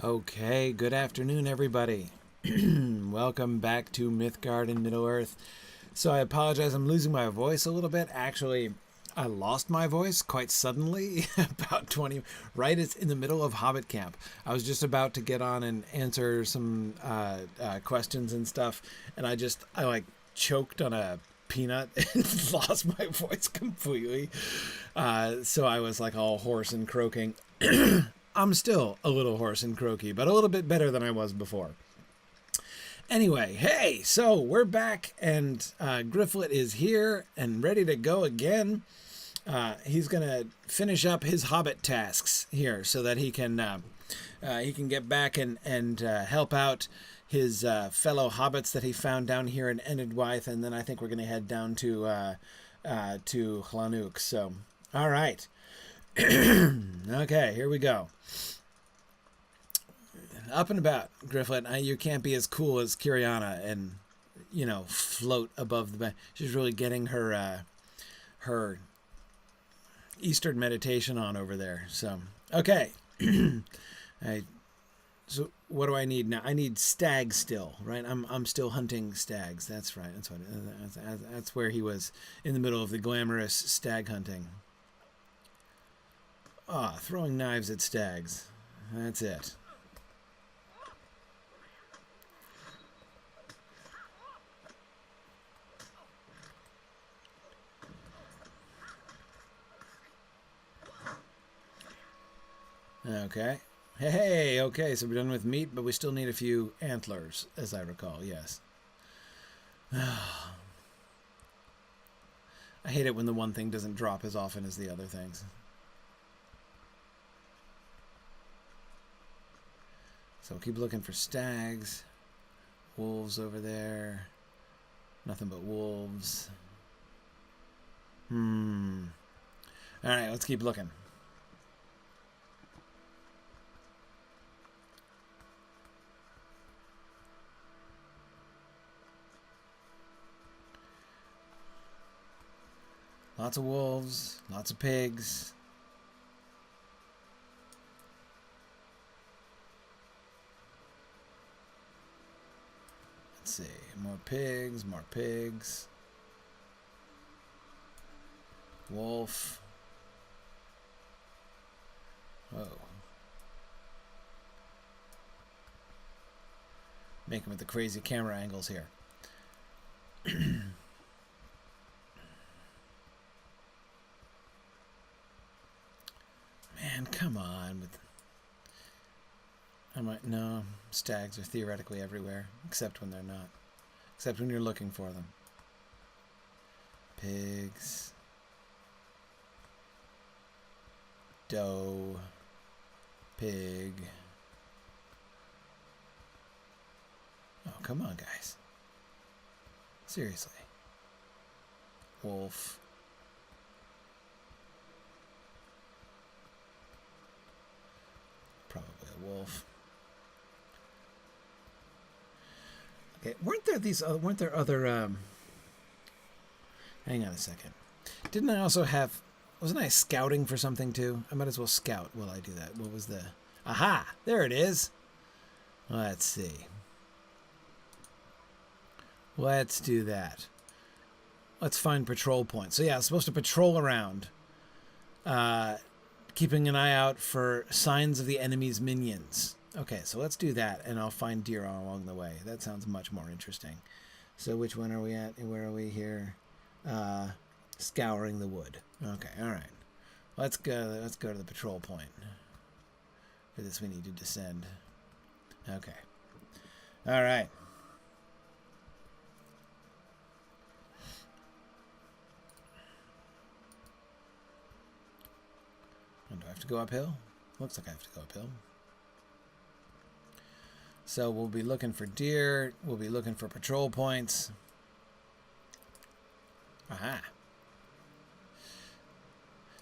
Okay, good afternoon, everybody. Welcome back to Mythgard in Middle-earth. So I apologize, I'm losing my voice a little bit. Actually, I lost my voice quite suddenly, about 20, right in the middle of Hobbit camp. I was just about to get on and answer some questions and stuff, and I like choked on a peanut and lost my voice completely. So I was like all hoarse and croaking. I'm still a little hoarse and croaky, but a little bit better than I was before. Anyway, hey, so we're back, and Gryfflet is here and ready to go again. He's going to finish up his Hobbit tasks here so that he can get back and help out his fellow Hobbits that he found down here in Enedwaith, and then I think we're going to head down to Hlanuk. So, all right. Okay, here we go. Up and about, Gryfflet. You can't be as cool as Kiriana and, float above the bank. She's really getting her Eastern meditation on over there. So, okay. So what do I need now? I need stags still, right? I'm still hunting stags. That's right. That's where he was in the middle of the glamorous stag hunting. Throwing knives at stags. That's it. Okay. Hey, okay, so we're done with meat, but we still need a few antlers, as I recall, yes. I hate it when the one thing doesn't drop as often as the other things. So keep looking for stags. Wolves over there. Nothing but wolves. Alright, let's keep looking. Lots of wolves, lots of pigs. Let's see, more pigs, more pigs. Wolf. Whoa. Making with the crazy camera angles here. Man, come on. No, stags are theoretically everywhere, except when they're not. Except when you're looking for them. Pigs. Doe. Pig. Oh, come on, guys. Seriously. Wolf. Probably a wolf. Okay, weren't there other hang on a second. Didn't I also have, wasn't I scouting for something too? I might as well scout while I do that. What was the, aha, there it is. Let's see. Let's do that. Let's find patrol points. So yeah, I'm supposed to patrol around, keeping an eye out for signs of the enemy's minions. Okay, so let's do that, and I'll find deer along the way. That sounds much more interesting. So which one are we at? Where are we here? Scouring the wood. Okay, all right. Let's go to the patrol point. For this, we need to descend. Okay. All right. And do I have to go uphill? Looks like I have to go uphill. So we'll be looking for deer. We'll be looking for patrol points. Aha.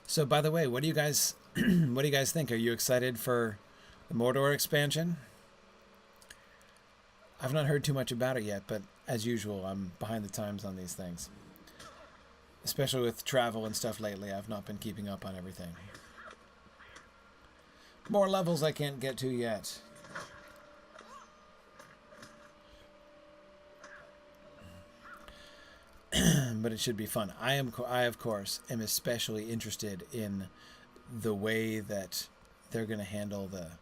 So by the way, what do you guys think? Are you excited for the Mordor expansion? I've not heard too much about it yet, but as usual, I'm behind the times on these things. Especially with travel and stuff lately, I've not been keeping up on everything. More levels I can't get to yet. But it should be fun. I, of course, am especially interested in the way that they're going to handle the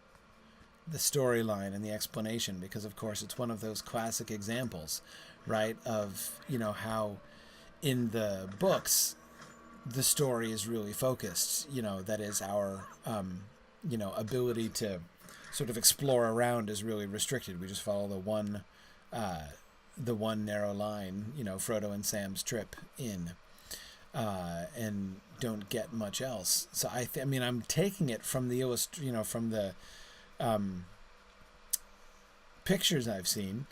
storyline and the explanation, because, of course, it's one of those classic examples, right, of, how in the books the story is really focused. That is our, ability to sort of explore around is really restricted. We just follow the one narrow line, Frodo and Sam's trip in, and don't get much else. So I'm taking it from the from the pictures I've seen.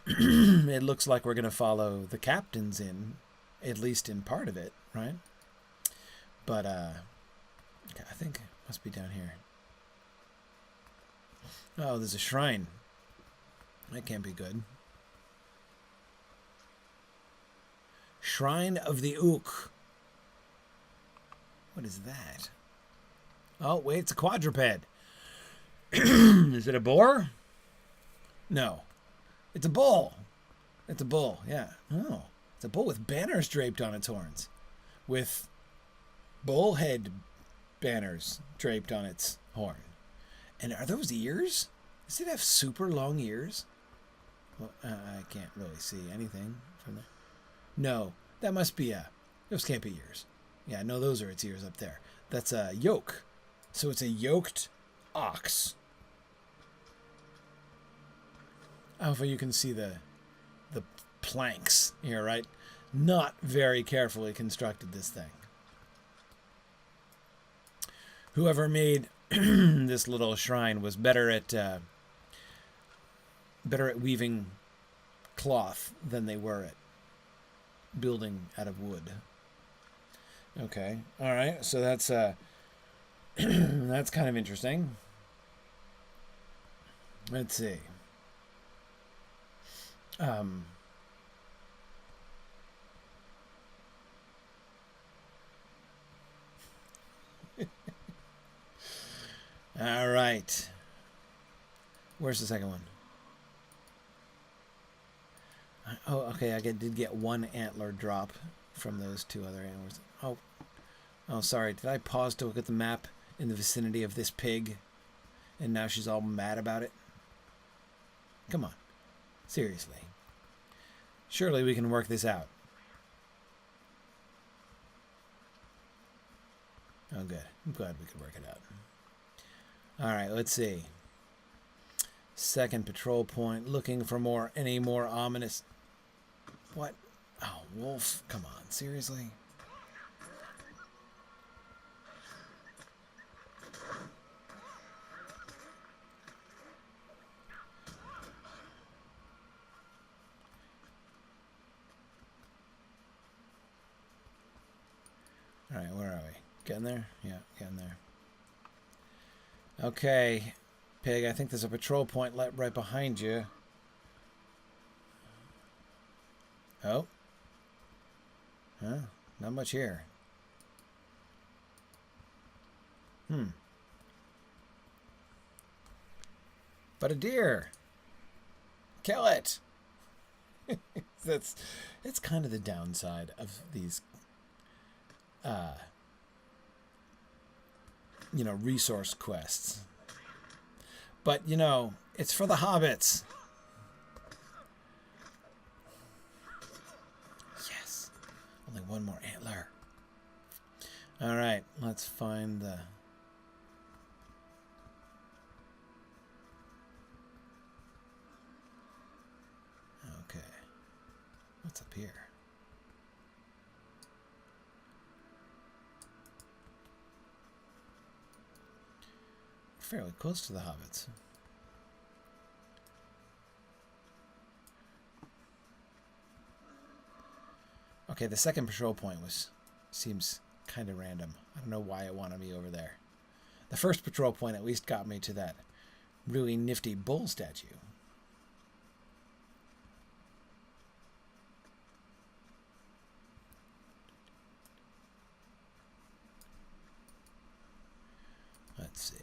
It looks like we're going to follow the captains in, at least in part of it, right? But okay, I think it must be down here. Oh, there's a shrine. That can't be good. Shrine of the Ook. What is that? Oh, wait, it's a quadruped. Is it a boar? No. It's a bull. It's a bull, yeah. Oh, it's a bull with banners draped on its horns. With bullhead banners draped on its horn. And are those ears? Does it have super long ears? Well, I can't really see anything from there. No, that must be those can't be ears. Yeah, no, those are its ears up there. That's a yoke. So it's a yoked ox. Hopefully you can see the planks here, right? Not very carefully constructed, this thing. Whoever made this little shrine was better at weaving cloth than they were at building out of wood. Okay, all right. So that's that's kind of interesting. Let's see. All right. Where's the second one? Oh, okay. I did get one antler drop from those two other antlers. Oh, sorry. Did I pause to look at the map in the vicinity of this pig? And now she's all mad about it? Come on. Seriously. Surely we can work this out. Oh, good. I'm glad we could work it out. All right, let's see. Second patrol point. Looking for any more ominous... What? Oh, wolf. Come on. Seriously? All right, where are we? Getting there? Yeah, getting there. Okay, Pig, I think there's a patrol point right behind you. Oh. Huh? Not much here. But a deer. Kill it. It's kind of the downside of these resource quests. But, it's for the hobbits. Yes. Only one more antler. All right, let's find the... Okay. What's up here? Fairly close to the hobbits. Okay, the second patrol point seems kind of random. I don't know why it wanted me over there. The first patrol point at least got me to that really nifty bull statue. Let's see.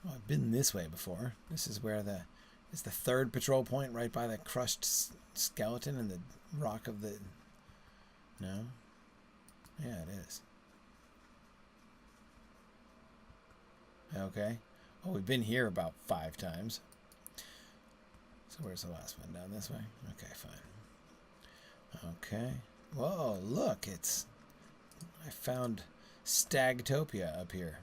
Oh, I've been this way before. This is where Is the third patrol point right by the crushed skeleton and the rock of the... No? Yeah, it is. Okay. Oh, we've been here about 5 times. So where's the last one? Down this way? Okay, fine. Okay. Whoa, look, it's... I found Stagtopia up here.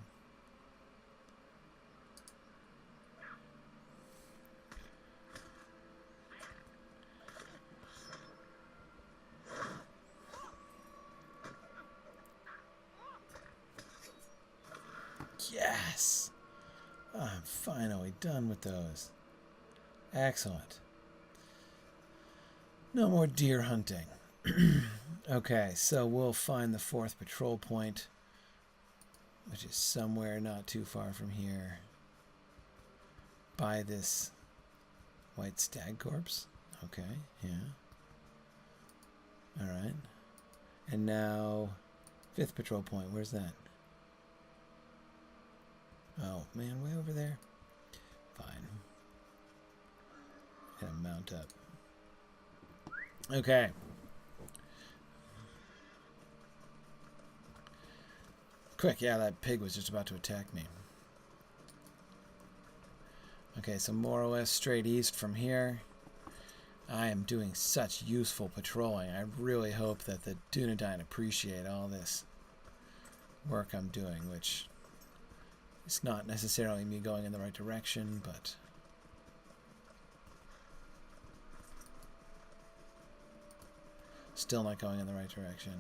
Yes! I'm finally done with those. Excellent. No more deer hunting. Okay, so we'll find the 4th patrol point, which is somewhere not too far from here, by this white stag corpse. Okay, yeah. Alright. And now, 5th patrol point, where's that? Oh, man, way over there. Fine. Gotta mount up. Okay. Quick, yeah, that pig was just about to attack me. Okay, so more or less straight east from here. I am doing such useful patrolling. I really hope that the Dunedain appreciate all this work I'm doing, which is not necessarily me going in the right direction, but... still not going in the right direction.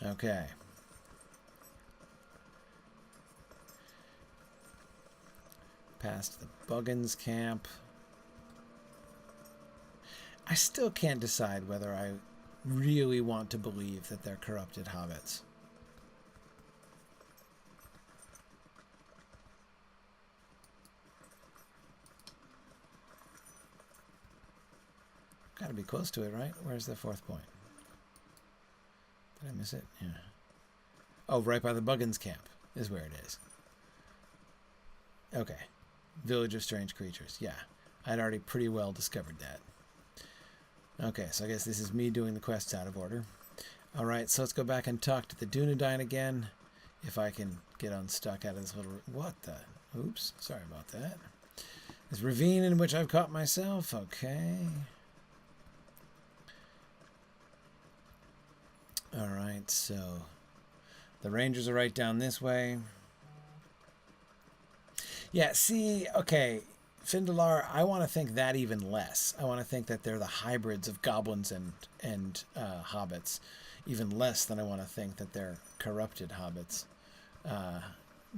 Okay. Past the Bugans camp. I still can't decide whether I really want to believe that they're corrupted hobbits. Gotta be close to it, right? Where's the 4th point? Did I miss it? Yeah. Oh, right by the Bugans camp is where it is. Okay. Village of Strange Creatures. Yeah. I'd already pretty well discovered that. Okay, so I guess this is me doing the quests out of order. Alright, so let's go back and talk to the Dunedain again. If I can get unstuck out of this little... What the... Oops, sorry about that. This ravine in which I've caught myself. Okay. Alright, so... the rangers are right down this way. Yeah, see, okay... Findalar, I want to think that even less. I want to think that they're the hybrids of goblins and hobbits, even less than I want to think that they're corrupted hobbits,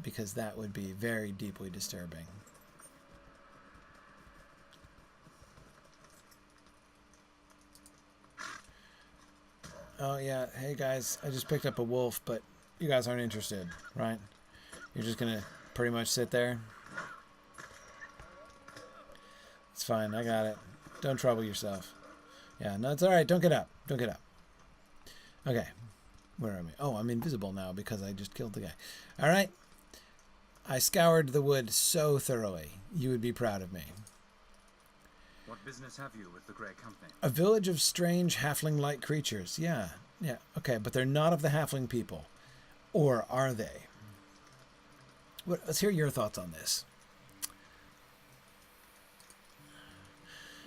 because that would be very deeply disturbing. Oh yeah, hey guys, I just picked up a wolf, but you guys aren't interested, right? You're just gonna pretty much sit there? It's fine, I got it. Don't trouble yourself. Yeah, no, it's alright. Don't get up. Don't get up. Okay. Where am I? Oh, I'm invisible now because I just killed the guy. Alright. I scoured the wood so thoroughly. You would be proud of me. What business have you with the Grey Company? A village of strange halfling-like creatures. Yeah. Yeah. Okay, but they're not of the halfling people. Or are they? Let's hear your thoughts on this.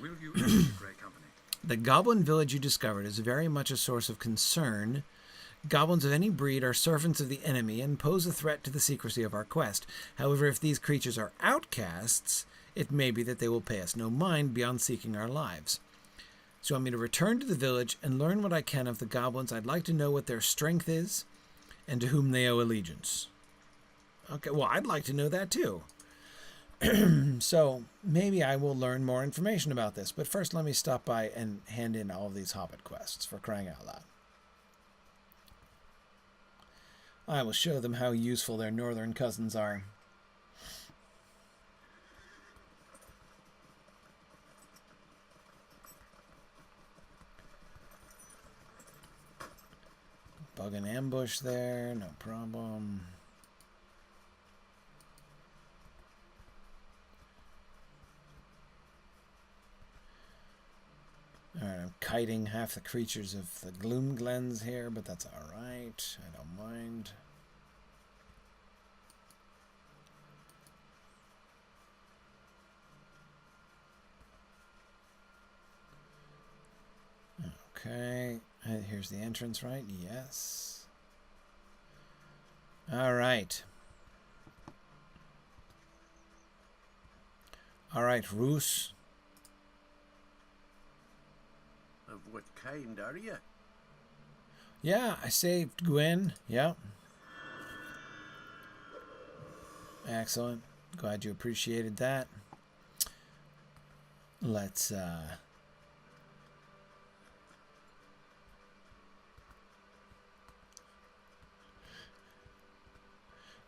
Will you enter the Grey Company? The goblin village you discovered is very much a source of concern. Goblins of any breed are servants of the enemy and pose a threat to the secrecy of our quest. However, if these creatures are outcasts, it may be that they will pay us no mind beyond seeking our lives. So you want me to return to the village and learn what I can of the goblins. I'd like to know what their strength is and to whom they owe allegiance. Okay, well, I'd like to know that too. So maybe I will learn more information about this. But first, let me stop by and hand in all of these Hobbit quests, for crying out loud. I will show them how useful their northern cousins are. Bug an ambush there, no problem. Alright, I'm kiting half the creatures of the Gloom Glens here, but that's alright. I don't mind. Okay, here's the entrance, right? Yes. Alright. Alright, Roos. Of what kind are you? Yeah, I saved Gwen. Yep. Excellent. Glad you appreciated that. Let's,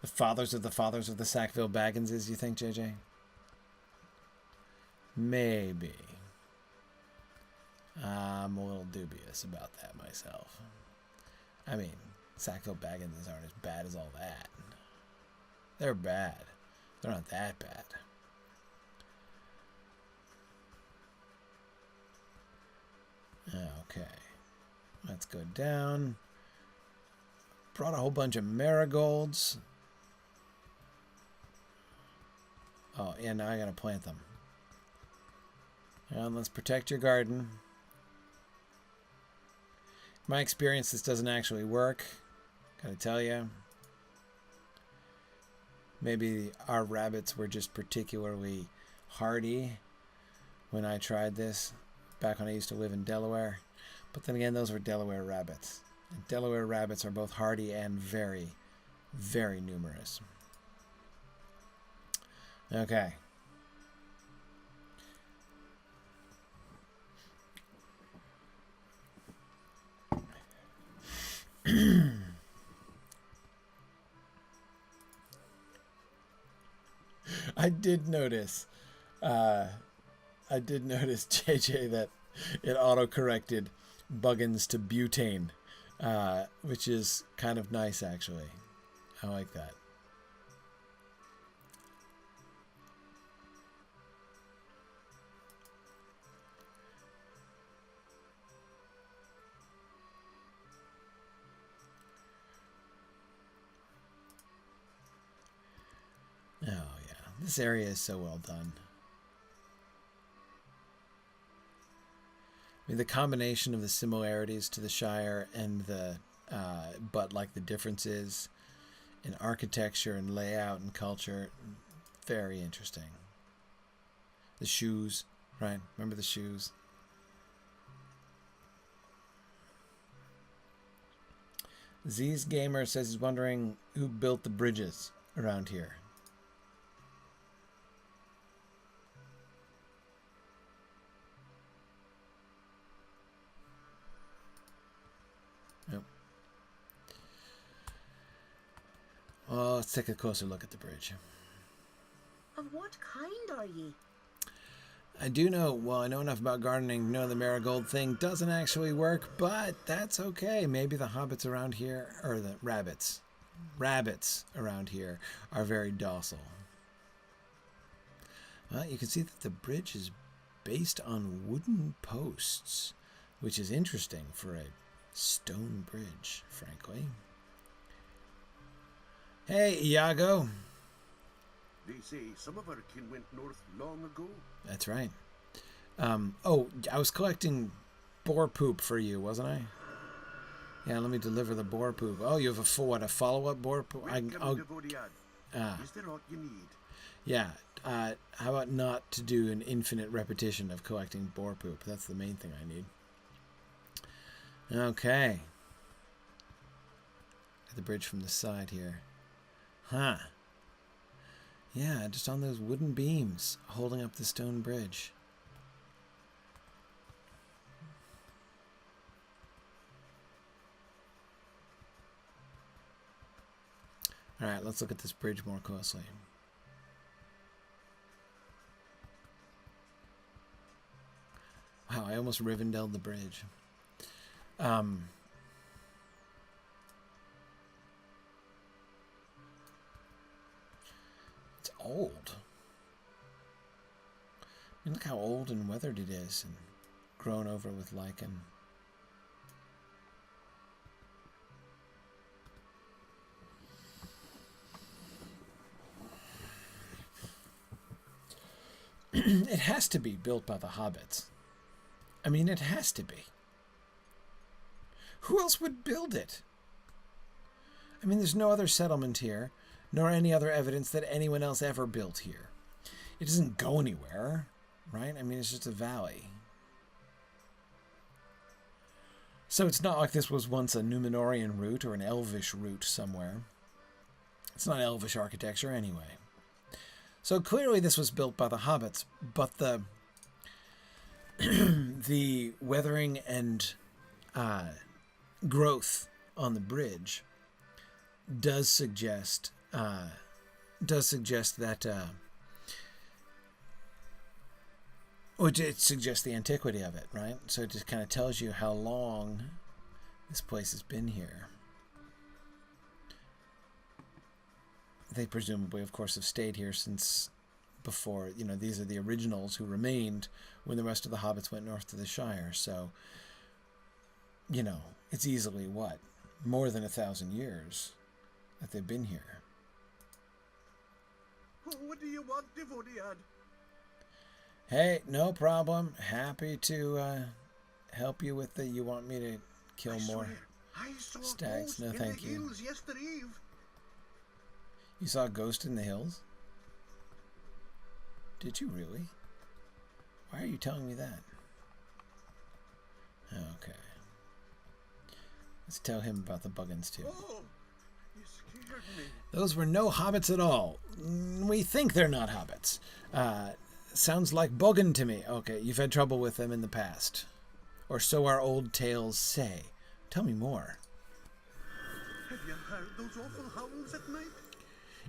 the fathers of the Sackville Bagginses, you think, JJ? Maybe. I'm a little dubious about that myself. I mean, Sackville Bagginses aren't as bad as all that. They're bad. They're not that bad. Okay. Let's go down. Brought a whole bunch of marigolds. Oh, yeah, now I gotta plant them. And let's protect your garden. In my experience, this doesn't actually work. Gotta tell you. Maybe our rabbits were just particularly hardy when I tried this back when I used to live in Delaware. But then again, those were Delaware rabbits. And Delaware rabbits are both hardy and very, very numerous. Okay. I did notice, JJ, that it auto-corrected bugans to butane, which is kind of nice, actually. I like that. Oh, yeah. This area is so well done. I mean, the combination of the similarities to the Shire and the, but like the differences in architecture and layout and culture, very interesting. The shoes, right? Remember the shoes? Z's Gamer says he's wondering who built the bridges around here. Nope. Well, let's take a closer look at the bridge. Of what kind are ye? I do know, well, I know enough about gardening to know the marigold thing doesn't actually work, but that's okay. Maybe the hobbits around here, or the rabbits around here are very docile. Well, you can see that the bridge is based on wooden posts, which is interesting for a stone bridge, frankly. Hey, Iago. They say some of our kin went north long ago. That's right. Oh, I was collecting boar poop for you, wasn't I? Yeah, let me deliver the boar poop. Oh, you have a follow-up boar poop? Is there what you need? Yeah. How about not to do an infinite repetition of collecting boar poop? That's the main thing I need. Okay. At the bridge from the side here. Huh. Yeah, just on those wooden beams holding up the stone bridge. All right, let's look at this bridge more closely. Wow, I almost Rivendelled the bridge. old. I mean, look how old and weathered it is and grown over with lichen. It has to be built by the hobbits. I mean, it has to be. Who else would build it? I mean, there's no other settlement here, nor any other evidence that anyone else ever built here. It doesn't go anywhere, right? I mean, it's just a valley. So it's not like this was once a Númenórean route or an Elvish route somewhere. It's not Elvish architecture anyway. So clearly this was built by the hobbits, but the the weathering and growth on the bridge does suggest that which it suggests the antiquity of it, right? So it just kind of tells you how long this place has been here. They presumably, of course, have stayed here since before, you know, these are the originals who remained when the rest of the hobbits went north to the Shire. So, you know, it's easily, what, more than 1,000 years that they've been here. What do you want, Devoniad? Hey, no problem. Happy to help you with the, you want me to kill more stags? No, thank you. You saw a ghost in the hills? Did you really? Why are you telling me that? Okay. Let's tell him about the bugans too. Oh, you scared me. Those were no hobbits at all. We think they're not hobbits. Sounds like bugan to me. Okay, you've had trouble with them in the past. Or so our old tales say. Tell me more. Have you heard those awful hounds at night?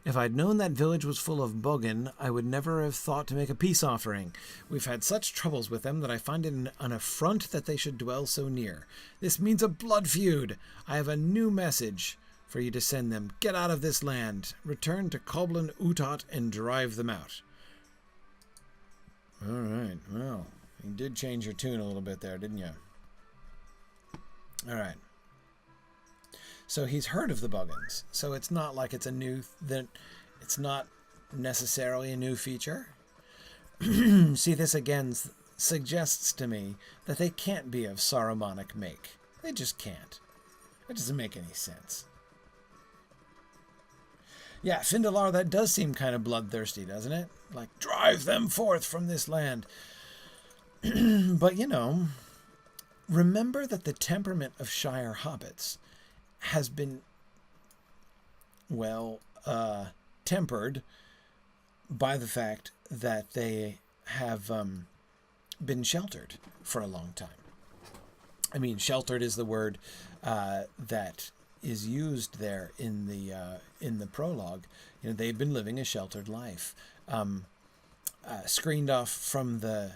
If I'd known that village was full of bugan, I would never have thought to make a peace offering. We've had such troubles with them that I find it an affront that they should dwell so near. This means a blood feud. I have a new message for you to send them. Get out of this land. Return to Coblin Utot and drive them out. All right. Well, you did change your tune a little bit there, didn't you? All right. So he's heard of the bugans. So it's not like it's a new... it's not necessarily a new feature. See, this again suggests to me that they can't be of Sarumannic make. They just can't. That doesn't make any sense. Yeah, Findalar, that does seem kind of bloodthirsty, doesn't it? Like, drive them forth from this land. But, you know, remember that the temperament of Shire hobbits has been, well, tempered by the fact that they have been sheltered for a long time. I mean, sheltered is the word that is used there in the prologue. You know, they've been living a sheltered life, screened off from the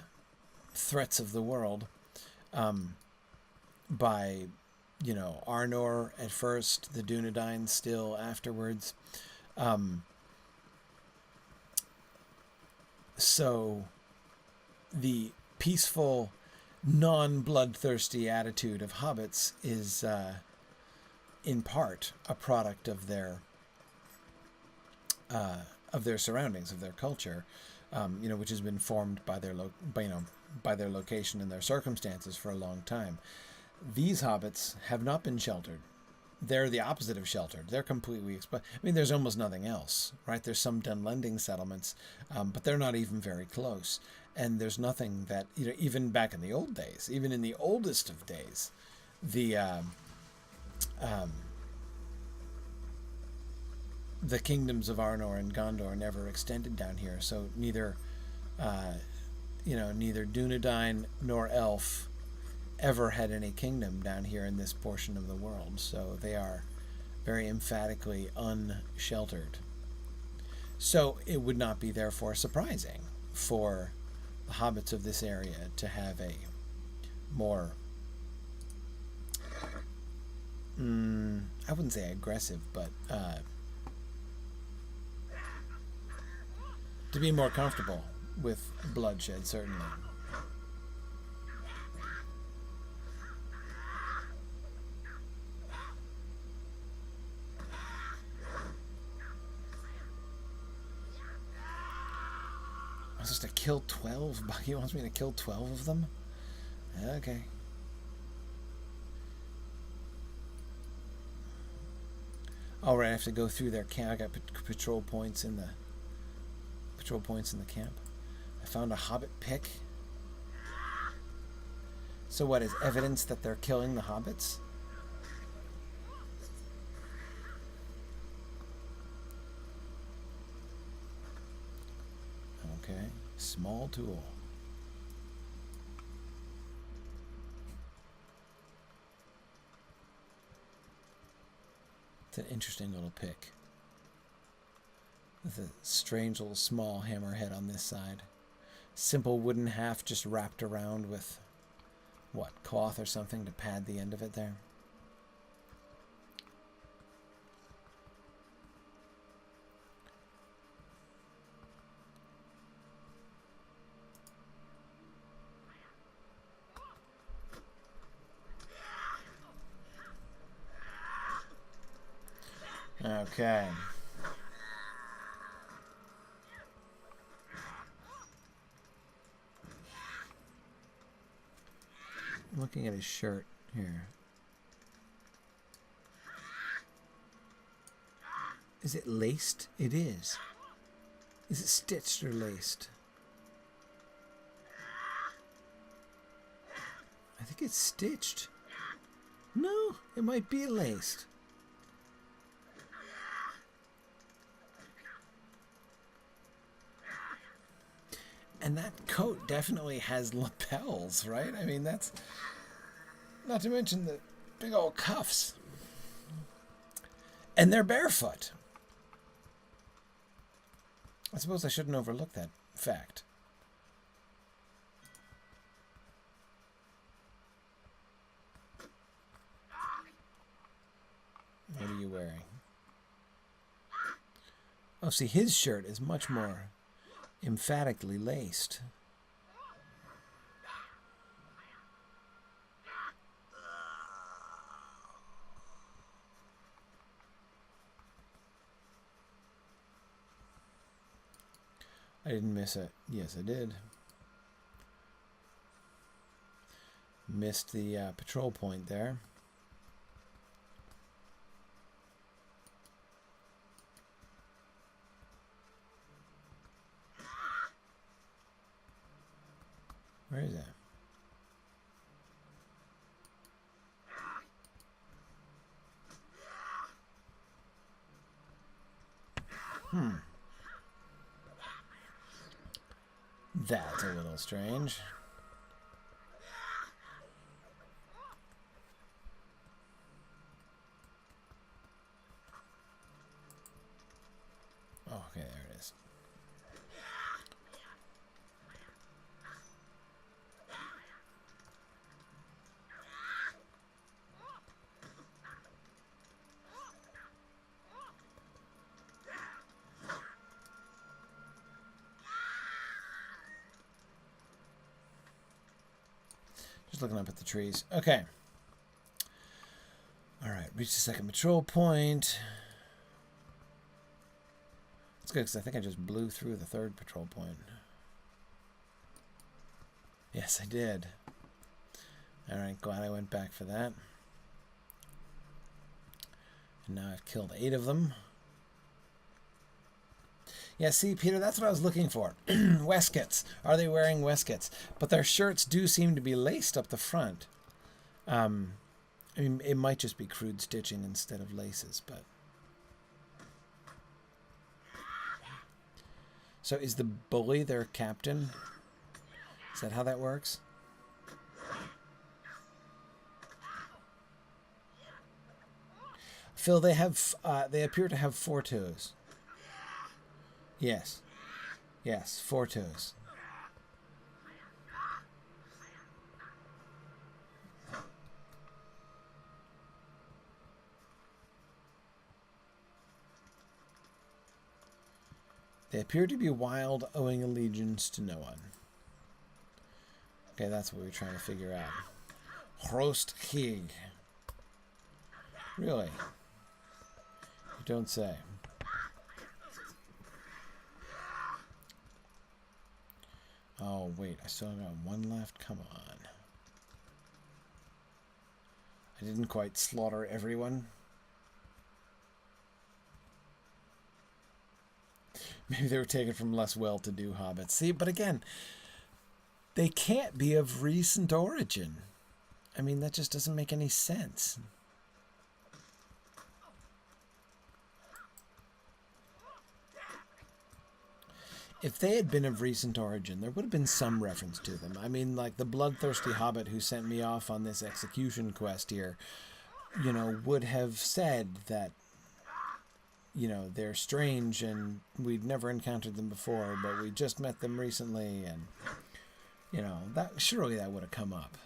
threats of the world by, you know, Arnor at first, the Dunedain still afterwards. So the peaceful, non-bloodthirsty attitude of hobbits is in part a product of their surroundings, of their culture, you know, which has been formed by their by their location and their circumstances for a long time. These hobbits have not been sheltered. They're the opposite of sheltered. They're completely exposed. I mean, there's almost nothing else, right? There's some Dunlending settlements, but they're not even very close. And there's nothing that, you know, even back in the old days, even in the oldest of days, the kingdoms of Arnor and Gondor never extended down here. So neither, you know, neither Dunedain nor Elf ever had any kingdom down here in this portion of the world. So they are very emphatically unsheltered. So it would not be therefore surprising for the hobbits of this area to have a more, I wouldn't say aggressive, but to be more comfortable with bloodshed, certainly. I'm supposed to kill 12? He wants me to kill 12 of them? Okay. All right, I have to go through their camp. I got patrol points in the camp. I found a hobbit pick. So what is evidence that they're killing the hobbits? Okay, small tool. It's an interesting little pick. With a strange little small hammerhead on this side. Simple wooden haft just wrapped around with, what, cloth or something to pad the end of it there. Okay. I'm looking at his shirt here. Is it laced? It is. Is it stitched or laced? I think it's stitched. No, it might be laced. And that coat definitely has lapels, right? I mean, that's... Not to mention the big old cuffs. And they're barefoot. I suppose I shouldn't overlook that fact. What are you wearing? Oh, see, his shirt is much more emphatically laced. I didn't miss it. Yes, I did. Missed the patrol point there. Where is that? That's a little strange. Oh, okay, there it is. Just looking up at the trees. Okay. All right, reach the second patrol point. It's good because I think I just blew through the third patrol point. Yes, I did. All right, glad I went back for that. And now I've killed 8 of them. Yeah, see, Peter, that's what I was looking for. Waistcoats. Are they wearing waistcoats? But their shirts do seem to be laced up the front. I mean, it might just be crude stitching instead of laces, but... So is the bully their captain? Is that how that works? Phil, they appear to have 4 toes. Yes. Yes, 4 toes. They appear to be wild, owing allegiance to no one. Okay, that's what we're trying to figure out. Hrost Hig. Really? You don't say. Oh, wait, I still got one left? Come on. I didn't quite slaughter everyone. Maybe they were taken from less well-to-do hobbits. See, but again, they can't be of recent origin. I mean, that just doesn't make any sense. If they had been of recent origin, there would have been some reference to them. I mean, like the bloodthirsty hobbit who sent me off on this execution quest here, you know, would have said that, you know, they're strange and we'd never encountered them before, but we just met them recently, and, you know, that surely that would have come up.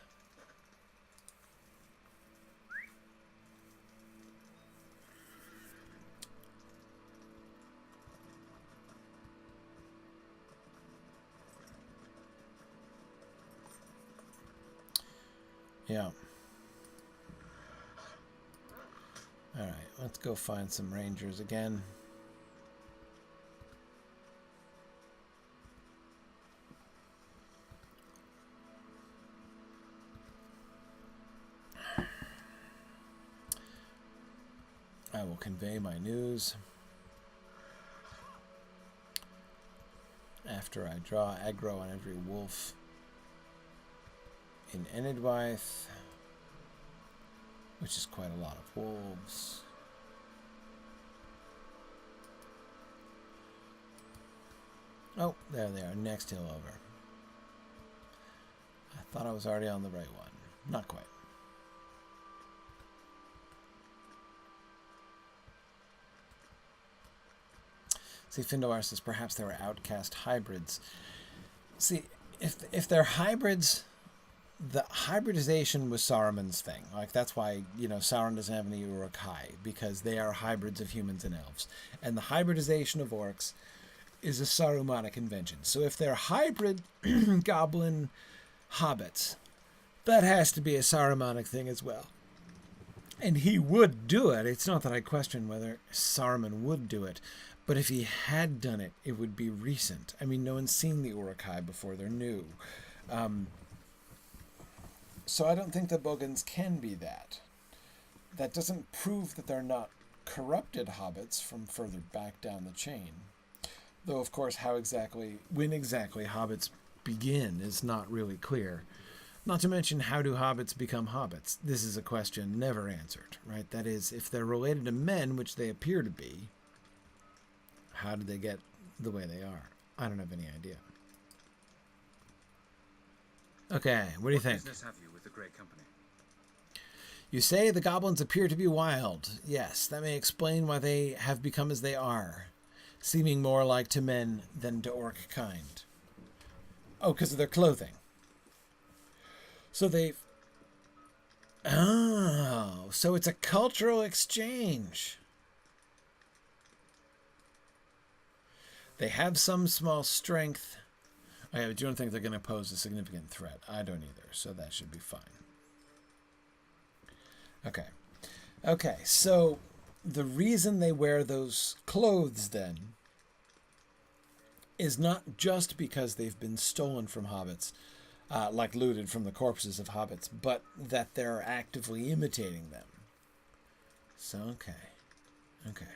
Yeah. Alright, let's go find some rangers again. I will convey my news after I draw aggro on every wolf in Enedwaith, which is quite a lot of wolves. Oh, there they are, next hill over. I thought I was already on the right one. Not quite. See, Findoar says perhaps they were outcast hybrids. See, if they're hybrids, the hybridization was Saruman's thing. Like, that's why, you know, Sauron doesn't have any Uruk-hai, because they are hybrids of humans and elves. And the hybridization of orcs is a Sarumanic invention. So if they're hybrid goblin hobbits, that has to be a Sarumanic thing as well. And he would do it. It's not that I question whether Saruman would do it, but if he had done it, it would be recent. I mean, no one's seen the Uruk-hai before. They're new. So I don't think the bugans can be that. That doesn't prove that they're not corrupted hobbits from further back down the chain. Though, of course, when exactly hobbits begin is not really clear. Not to mention, how do hobbits become hobbits? This is a question never answered, right? That is, if they're related to men, which they appear to be, how did they get the way they are? I don't have any idea. Okay, what do you think? What business have you with the Grey Company? You say the goblins appear to be wild. Yes, that may explain why they have become as they are, seeming more like to men than to orc kind. Oh, because of their clothing. So they've... Oh, so it's a cultural exchange. They have some small strength. Okay, but you don't think they're going to pose a significant threat? I don't either, so that should be fine. Okay. Okay, so the reason they wear those clothes, then, is not just because they've been stolen from hobbits, like looted from the corpses of hobbits, but that they're actively imitating them. So, okay. Okay.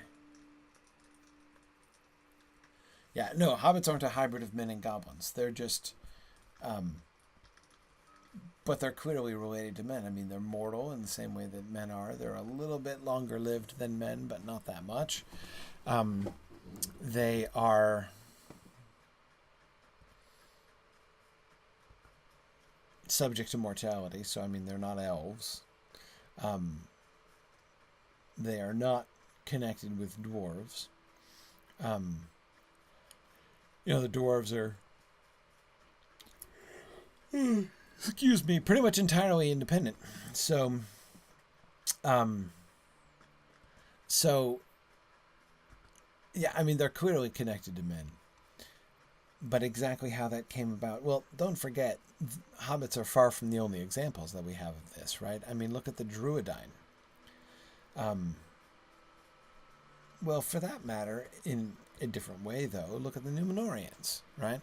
Yeah, no, hobbits aren't a hybrid of men and goblins. They're just... but they're clearly related to men. I mean, they're mortal in the same way that men are. They're a little bit longer lived than men, but not that much. They are... subject to mortality, so I mean, they're not elves. They are not connected with dwarves. You know, the dwarves are, excuse me, pretty much entirely independent. So, yeah, I mean, they're clearly connected to men. But exactly how that came about, well, don't forget, hobbits are far from the only examples that we have of this, right? I mean, look at the Druidine. Well, for that matter, in a different way, though, look at the Númenóreans, right?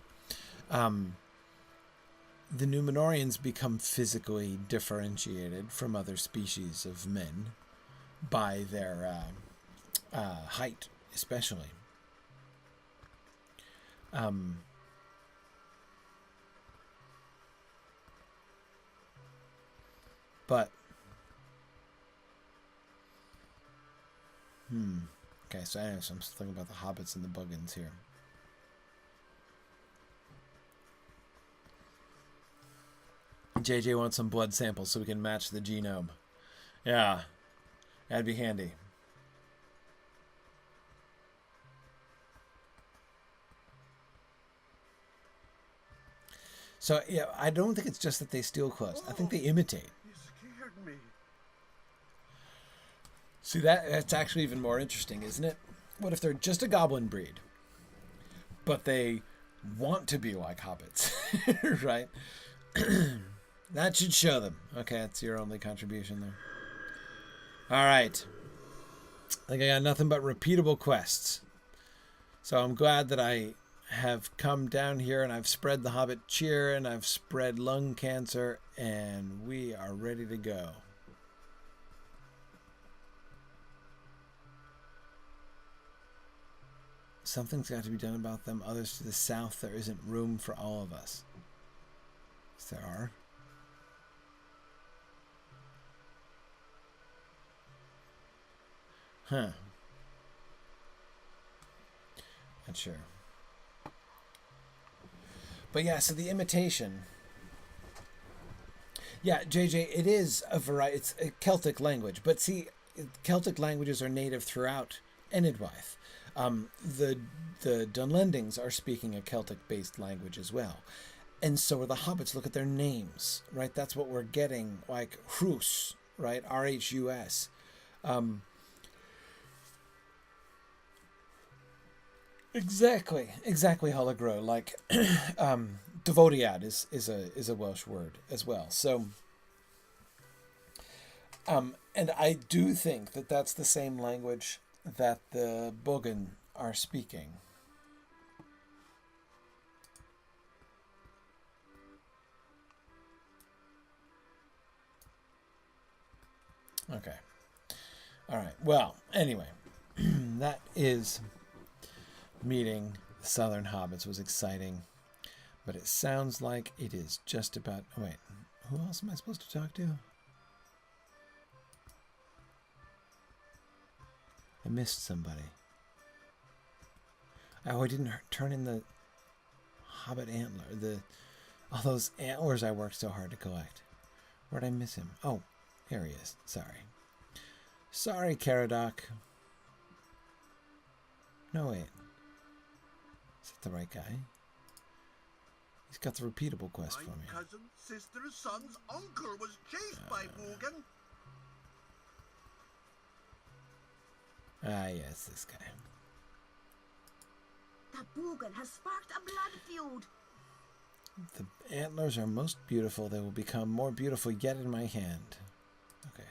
The Númenóreans become physically differentiated from other species of men by their height, especially. But okay, so anyways, I'm just thinking about the hobbits and the bugans here. JJ wants some blood samples so we can match the genome. Yeah, that'd be handy. So, yeah, I don't think it's just that they steal clothes. I think they imitate. You scared me. See, that's actually even more interesting, isn't it? What if they're just a goblin breed, but they want to be like hobbits, right? That should show them. Okay, that's your only contribution there. All right. I think I got nothing but repeatable quests. So I'm glad that I have come down here and I've spread the Hobbit cheer and I've spread lung cancer and we are ready to go. Something's got to be done about them. Others to the south, there isn't room for all of us. Yes, there are. Huh. Not sure. But yeah, so the imitation. Yeah, JJ, it is a variety. It's a Celtic language. But see, Celtic languages are native throughout Enedwaith. The Dunlendings are speaking a Celtic-based language as well. And so are the hobbits. Look at their names, right? That's what we're getting, like Rhus, right? R-H-U-S. Exactly, Hologro. Like, Devodiad is a Welsh word as well. So, and I do think that that's the same language that the Bogan are speaking. Okay. All right. Well, anyway, that is meeting the Southern Hobbits was exciting, but it sounds like it is just about... Oh, wait. Who else am I supposed to talk to? I missed somebody. Oh, I didn't turn in the Hobbit antler. All those antlers I worked so hard to collect. Where'd I miss him? Oh, here he is. Sorry, Caradoc. No, wait. Is that the right guy? He's got the repeatable quest for me. My cousin, sister's son's uncle was chased by Bogan. Ah, yes, this guy. The Bogan has sparked a blood feud. The antlers are most beautiful. They will become more beautiful yet in my hand. Okay.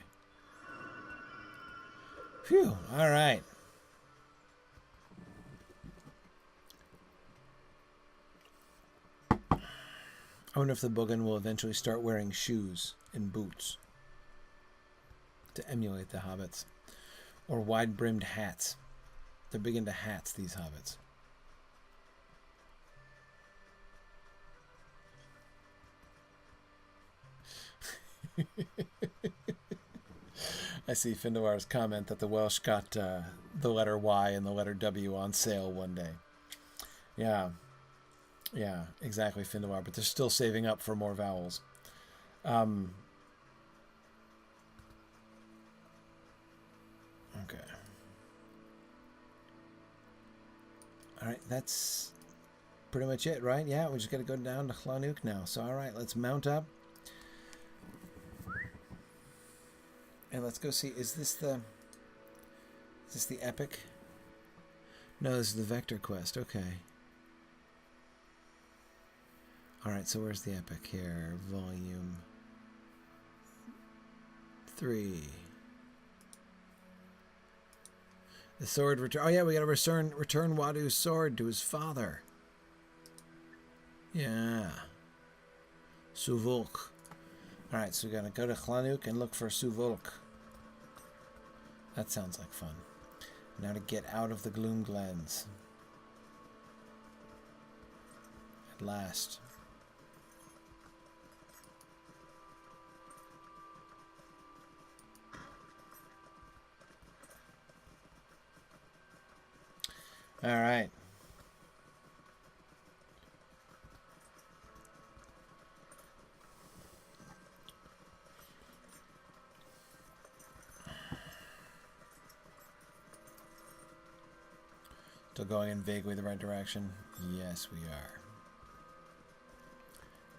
Phew, all right. I wonder if the Bogan will eventually start wearing shoes and boots to emulate the hobbits. Or wide-brimmed hats. They're big into hats, these hobbits. I see Findoir's comment that the Welsh got the letter Y and the letter W on sale one day. Yeah, exactly, Findoir, but they're still saving up for more vowels. Okay. All right, that's pretty much it, right? Yeah, we're just going to go down to Llanwch now. So, all right, let's mount up. And let's go see, is this the epic? No, this is the vector quest, okay. Alright, so where's the epic here? Volume 3. The sword return. Oh yeah, we gotta return Wadu's sword to his father. Yeah. Suvulk. Alright, so we're gonna go to Chlanuk and look for Suvulk. That sounds like fun. Now to get out of the Gloom Glens. At last. All right. Still going in vaguely the right direction? Yes, we are.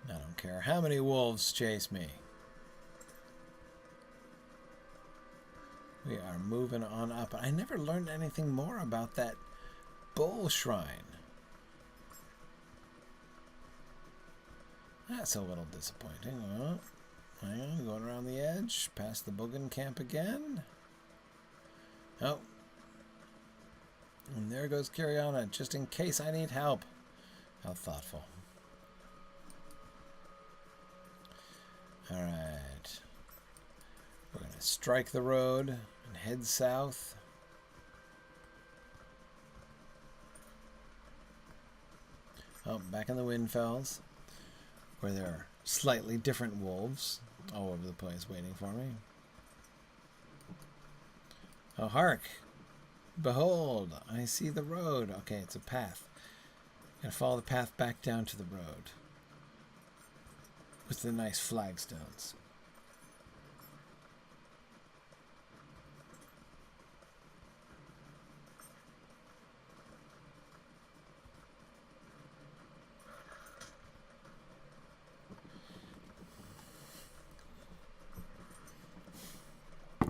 I don't care how many wolves chase me. We are moving on up. I never learned anything more about that bull shrine. That's a little disappointing. Oh, hang on, going around the edge, past the bugan camp again. Oh. And there goes Kiriana, just in case I need help. How thoughtful. Alright. We're going to strike the road and head south. Oh, back in the Windfells, where there are slightly different wolves all over the place waiting for me. Oh, hark! Behold, I see the road. Okay, it's a path. I'm going to follow the path back down to the road with the nice flagstones.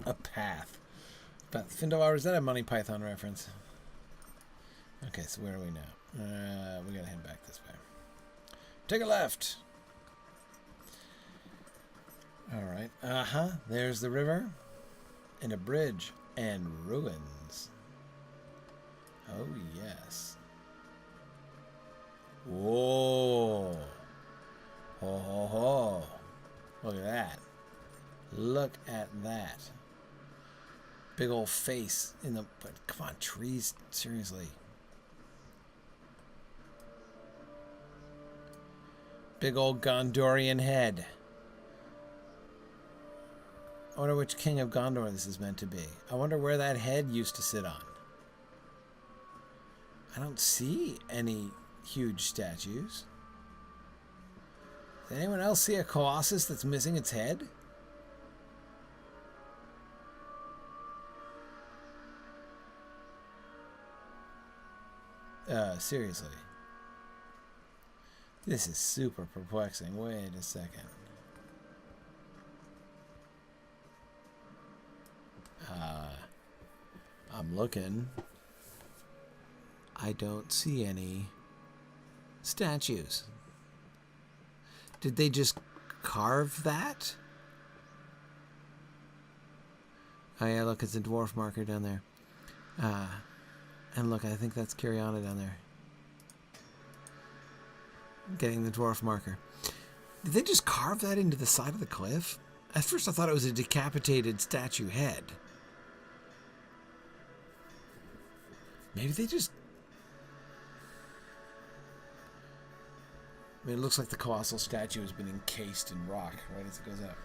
A path. But Findor, is that a Monty Python reference? Okay, so where are we now? We gotta head back this way. Take a left. Alright. There's the river. And a bridge. And ruins. Oh, yes. Whoa. Ho, ho, ho. Look at that. Look at that. Big old face in the... But come on, trees. Seriously. Big old Gondorian head. I wonder which king of Gondor this is meant to be. I wonder where that head used to sit on. I don't see any huge statues. Does anyone else see a colossus that's missing its head? Seriously. This is super perplexing. Wait a second. I'm looking. I don't see any statues. Did they just carve that? Oh yeah, look, it's a dwarf marker down there. And look, I think that's Kiriana down there. Getting the dwarf marker. Did they just carve that into the side of the cliff? At first I thought it was a decapitated statue head. Maybe they just... I mean, it looks like the colossal statue has been encased in rock right as it goes up.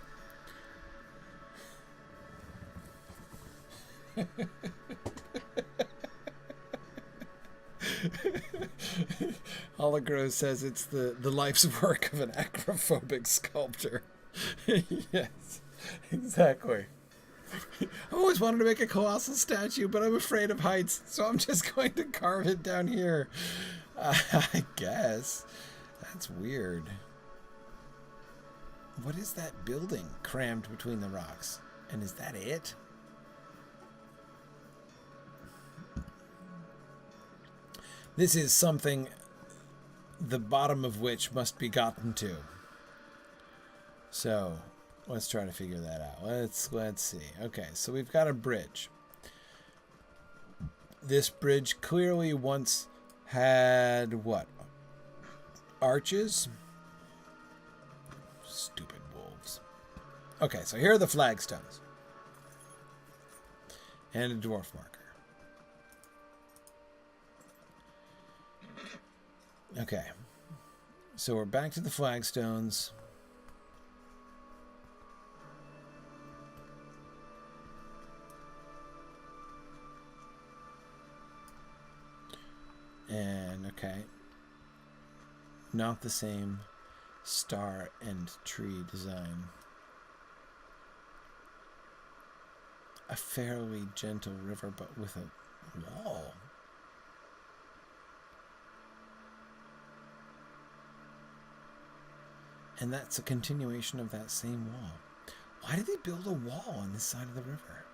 Hologrose says it's the life's work of an acrophobic sculptor. Yes, exactly. I always wanted to make a colossal statue, but I'm afraid of heights, so I'm just going to carve it down here. I guess. That's weird. What is that building crammed between the rocks? And is that it? This is something the bottom of which must be gotten to. So let's try to figure that out. Let's see. Okay, so we've got a bridge. This bridge clearly once had what? Arches? Stupid wolves. Okay, so here are the flagstones. And a dwarf marker. Okay. So we're back to the flagstones. And, okay. Not the same star and tree design. A fairly gentle river, but with a wall. And that's a continuation of that same wall. Why did they build a wall on this side of the river?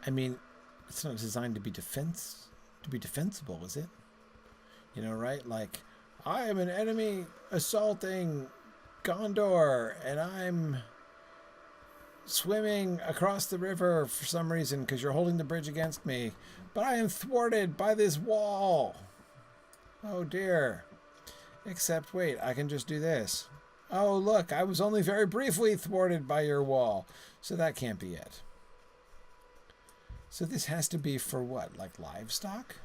I mean, it's not designed to be defensible, is it? You know, right? Like, I am an enemy assaulting Gondor, and I'm swimming across the river for some reason because you're holding the bridge against me, but I am thwarted by this wall. Oh dear. Except, wait, I can just do this. Oh, look, I was only very briefly thwarted by your wall. So that can't be it. So this has to be for what? Like livestock?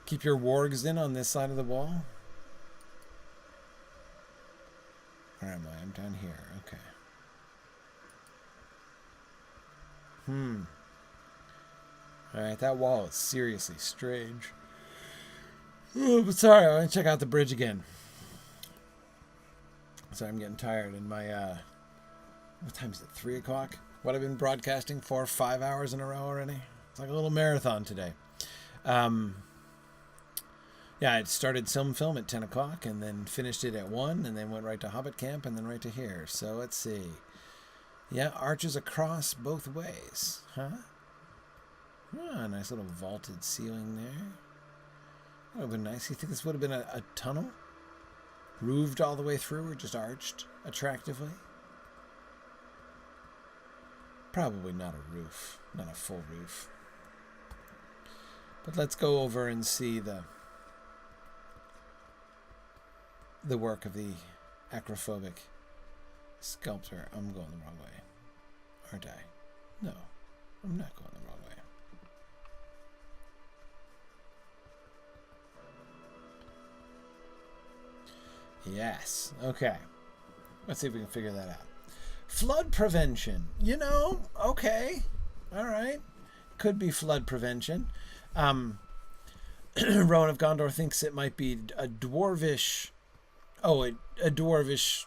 Keep your wargs in on this side of the wall? Where am I? I'm down here. Okay. Alright, that wall is seriously strange. Oh, but sorry, I want to check out the bridge again. Sorry, I'm getting tired. And my, what time is it? 3 o'clock? What I've been broadcasting for 5 hours in a row already? It's like a little marathon today. Yeah, I started some film at 10 o'clock and then finished it at 1 and then went right to Hobbit camp and then right to here. So let's see. Yeah, arches across both ways. Huh? Ah, nice little vaulted ceiling there. That would have been nice. You think this would have been a tunnel? Roofed all the way through or just arched attractively? Probably not a roof. Not a full roof. But let's go over and see the work of the acrophobic sculptor. I'm going the wrong way. Aren't I? No, I'm not going the wrong way. Yes. Okay. Let's see if we can figure that out. Flood prevention. You know, okay. All right. Could be flood prevention. Rowan of Gondor thinks it might be a dwarvish... Oh, a dwarvish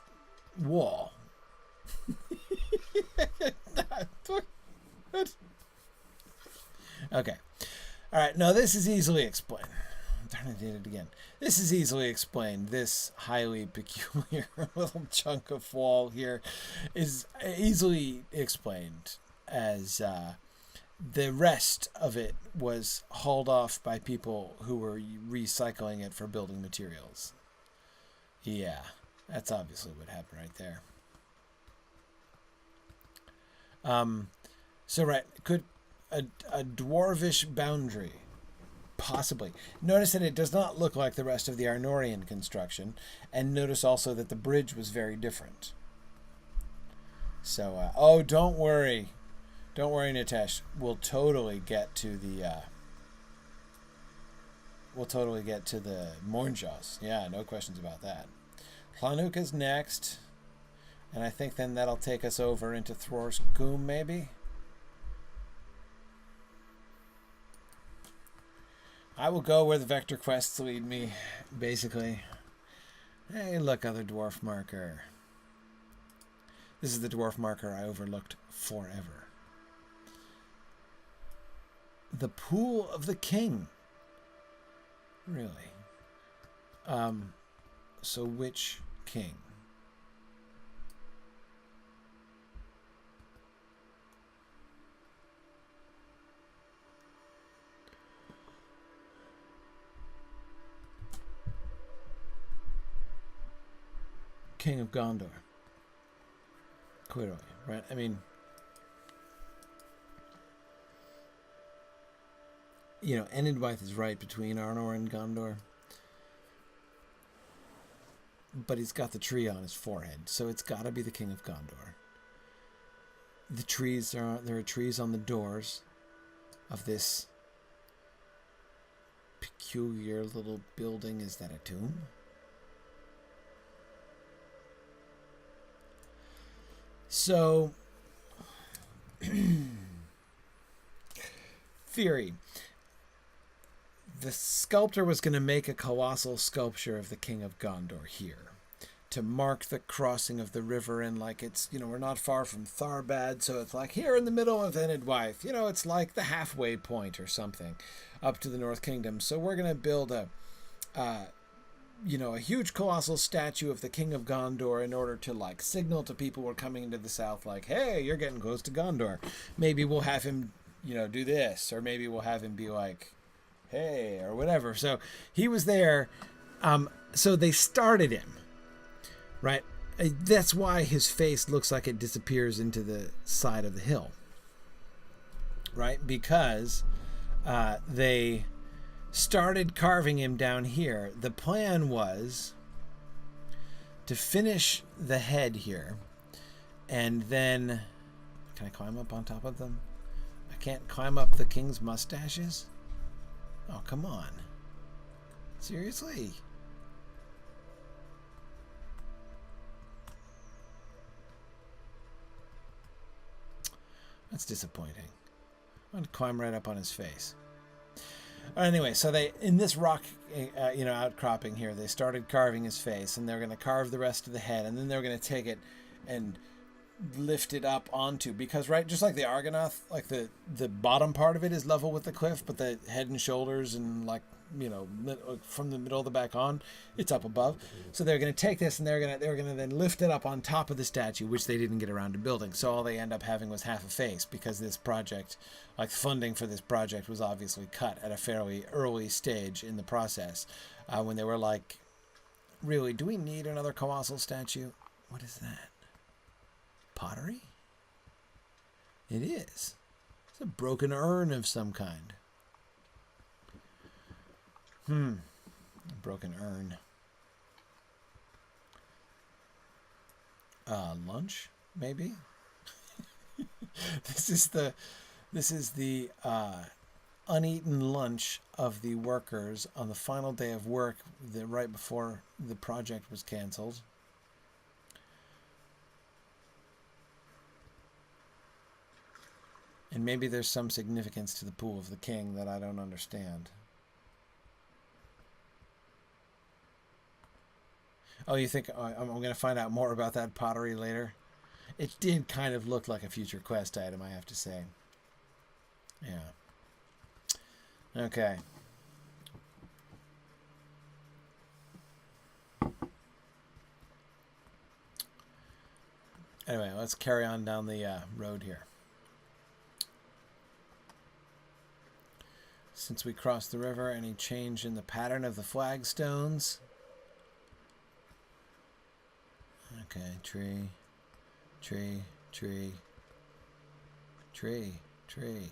wall. Okay. All right. No, this is easily explained. Darn, I did it again. This is easily explained. This highly peculiar little chunk of wall here is easily explained as the rest of it was hauled off by people who were recycling it for building materials. Yeah, that's obviously what happened right there. So right, could a dwarvish boundary possibly. Notice that it does not look like the rest of the Arnorian construction, and notice also that the bridge was very different. So, oh, don't worry, Nitesh. We'll totally get to the. We'll totally get to the Mornjaws. Yeah, no questions about that. Planuk is next, and I think then that'll take us over into Thror's Goom, maybe. I will go where the vector quests lead me, basically. Hey, look, other dwarf marker. This is the dwarf marker I overlooked forever. The Pool of the King. Really? So which king? king of Gondor. Clearly, right? I mean, you know, Enedwaith is right between Arnor and Gondor. But he's got the tree on his forehead, so it's got to be the king of Gondor. There are trees on the doors of this peculiar little building. Is that a tomb? So, theory. The sculptor was going to make a colossal sculpture of the king of Gondor here to mark the crossing of the river, and like it's, you know, we're not far from Tharbad, so it's like here in the middle of Enedwaith, you know, it's like the halfway point or something up to the North Kingdom. So we're going to build a huge colossal statue of the king of Gondor in order to like signal to people who are coming into the south, like, hey, you're getting close to Gondor. Maybe we'll have him, you know, do this, or maybe we'll have him be like, hey, or whatever. So he was there. So they started him, right? That's why his face looks like it disappears into the side of the hill, right? Because they started carving him down here. The plan was to finish the head here, and then... Can I climb up on top of them? I can't climb up the king's mustaches? Oh, come on. Seriously? That's disappointing. I'm going to climb right up on his face. Anyway, so they, in this rock, outcropping here, they started carving his face, and they're going to carve the rest of the head, and then they're going to take it and lift it up onto, because right, just like the Argonath, like the bottom part of it is level with the cliff, but the head and shoulders and like, you know, from the middle of the back on, it's up above. So they're going to take this and they're going to then lift it up on top of the statue, which they didn't get around to building. So all they end up having was half a face, because this project, like funding for this project, was obviously cut at a fairly early stage in the process, when they were like, really, do we need another colossal statue? What is that? Pottery? It is. It's a broken urn of some kind. A broken urn. Lunch, maybe? This is the uneaten lunch of the workers on the final day of work, right before the project was canceled. And maybe there's some significance to the pool of the king that I don't understand. Oh, you think I'm going to find out more about that pottery later? It did kind of look like a future quest item, I have to say. Yeah. Okay. Anyway, let's carry on down the road here. Since we crossed the river, any change in the pattern of the flagstones? Okay, tree, tree, tree, tree, tree.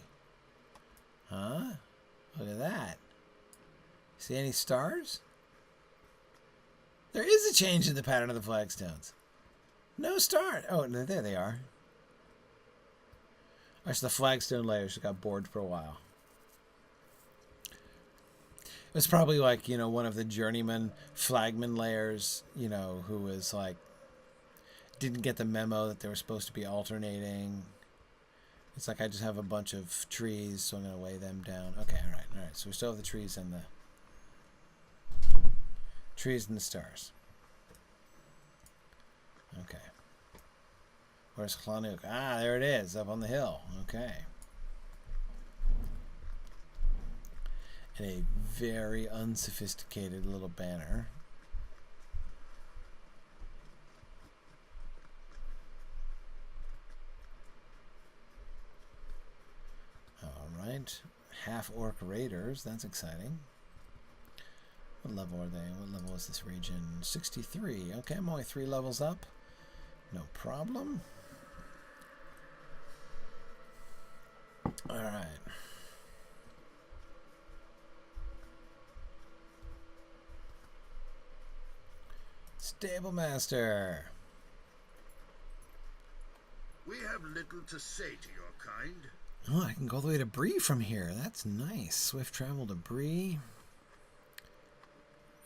Huh? Look at that. See any stars? There is a change in the pattern of the flagstones. No star. Oh, no, there they are. That's the flagstone layers that got bored for a while. It was probably like, you know, one of the journeyman flagman layers, you know, who was like, didn't get the memo that they were supposed to be alternating. It's like, I just have a bunch of trees, so I'm going to lay them down. Okay, all right. So we still have the trees and the stars. Okay. Where's Hlanuk? Ah, there it is, up on the hill. Okay. And a very unsophisticated little banner. All right. Half-orc raiders. That's exciting. What level are they? What level is this region? 63. Okay, I'm only 3 levels up. No problem. Alright. Stable Master. We have little to say to your kind. Oh, I can go all the way to Bree from here. That's nice. Swift travel to Bree.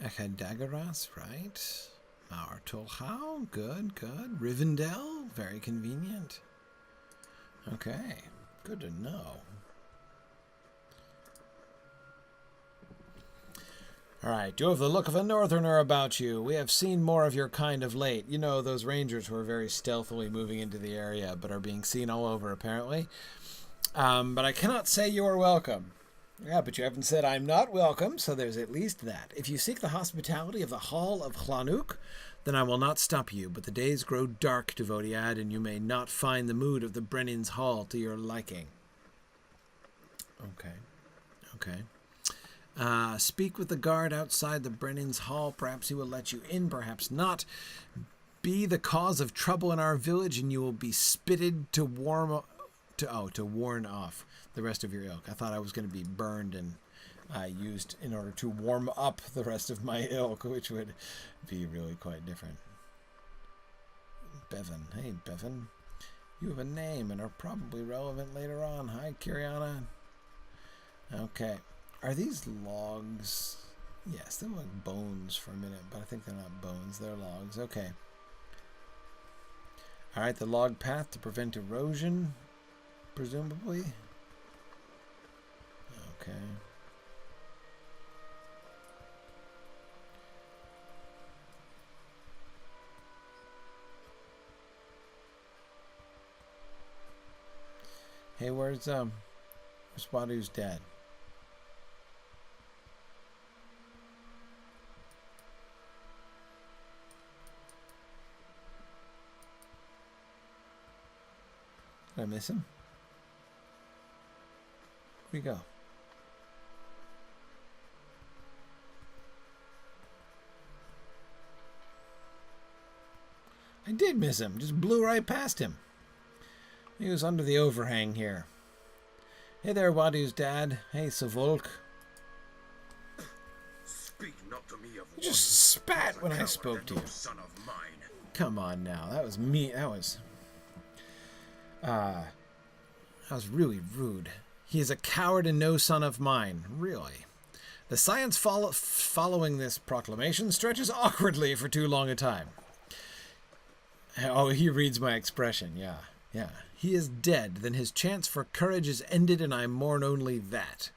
Echadagaras, right. Our Tolhau, good, good. Rivendell, very convenient. Okay, good to know. Alright, you have the look of a northerner about you. We have seen more of your kind of late. You know, those rangers who are very stealthily moving into the area, but are being seen all over, apparently. But I cannot say you are welcome. Yeah, but you haven't said I'm not welcome, so there's at least that. If you seek the hospitality of the Hall of Llanwch, then I will not stop you, but the days grow dark, Devodiad, and you may not find the mood of the Brennan's Hall to your liking. Okay. Okay. Speak with the guard outside the Brennan's Hall. Perhaps he will let you in, perhaps not. Be the cause of trouble in our village, and you will be spitted to warn off the rest of your ilk. I thought I was going to be burned and used in order to warm up the rest of my ilk, which would be really quite different. Bevan. Hey, Bevan. You have a name and are probably relevant later on. Hi, Kiriana. Okay. Are these logs? Yes, they look like bones for a minute, but I think they're not bones. They're logs. Okay. Alright, the log path to prevent erosion, presumably. Okay. Hey, where's Wadu's dad? Did I miss him? Where'd he go? I did miss him. Just blew right past him. He was under the overhang here. Hey there, Wadu's dad. Hey, Savolk. Speak not to me of You just spat when I spoke to you. Son of mine. Come on now. That was me. That was really rude. He is a coward and no son of mine. Really. The science following this proclamation stretches awkwardly for too long a time. Oh, he reads my expression. Yeah, yeah. He is dead. Then his chance for courage is ended, and I mourn only that.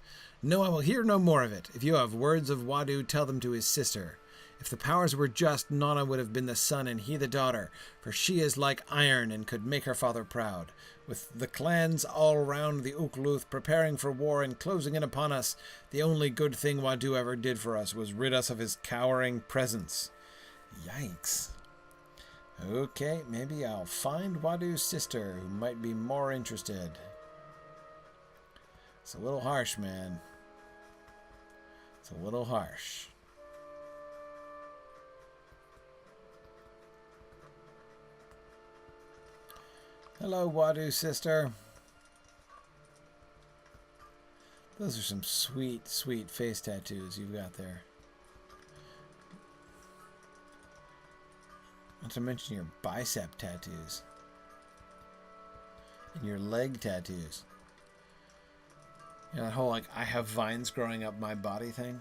No, I will hear no more of it. If you have words of Wadu, tell them to his sister. If the powers were just, Nana would have been the son and he the daughter, for she is like iron and could make her father proud. With the clans all round the Ukluth preparing for war and closing in upon us, the only good thing Wadu ever did for us was rid us of his cowering presence. Yikes. Okay, maybe I'll find Wadu's sister, who might be more interested. It's a little harsh, man. It's a little harsh. Hello, Wadu sister. Those are some sweet, sweet face tattoos you've got there. Not to mention your bicep tattoos. And your leg tattoos. You know, that whole, like, I have vines growing up my body thing.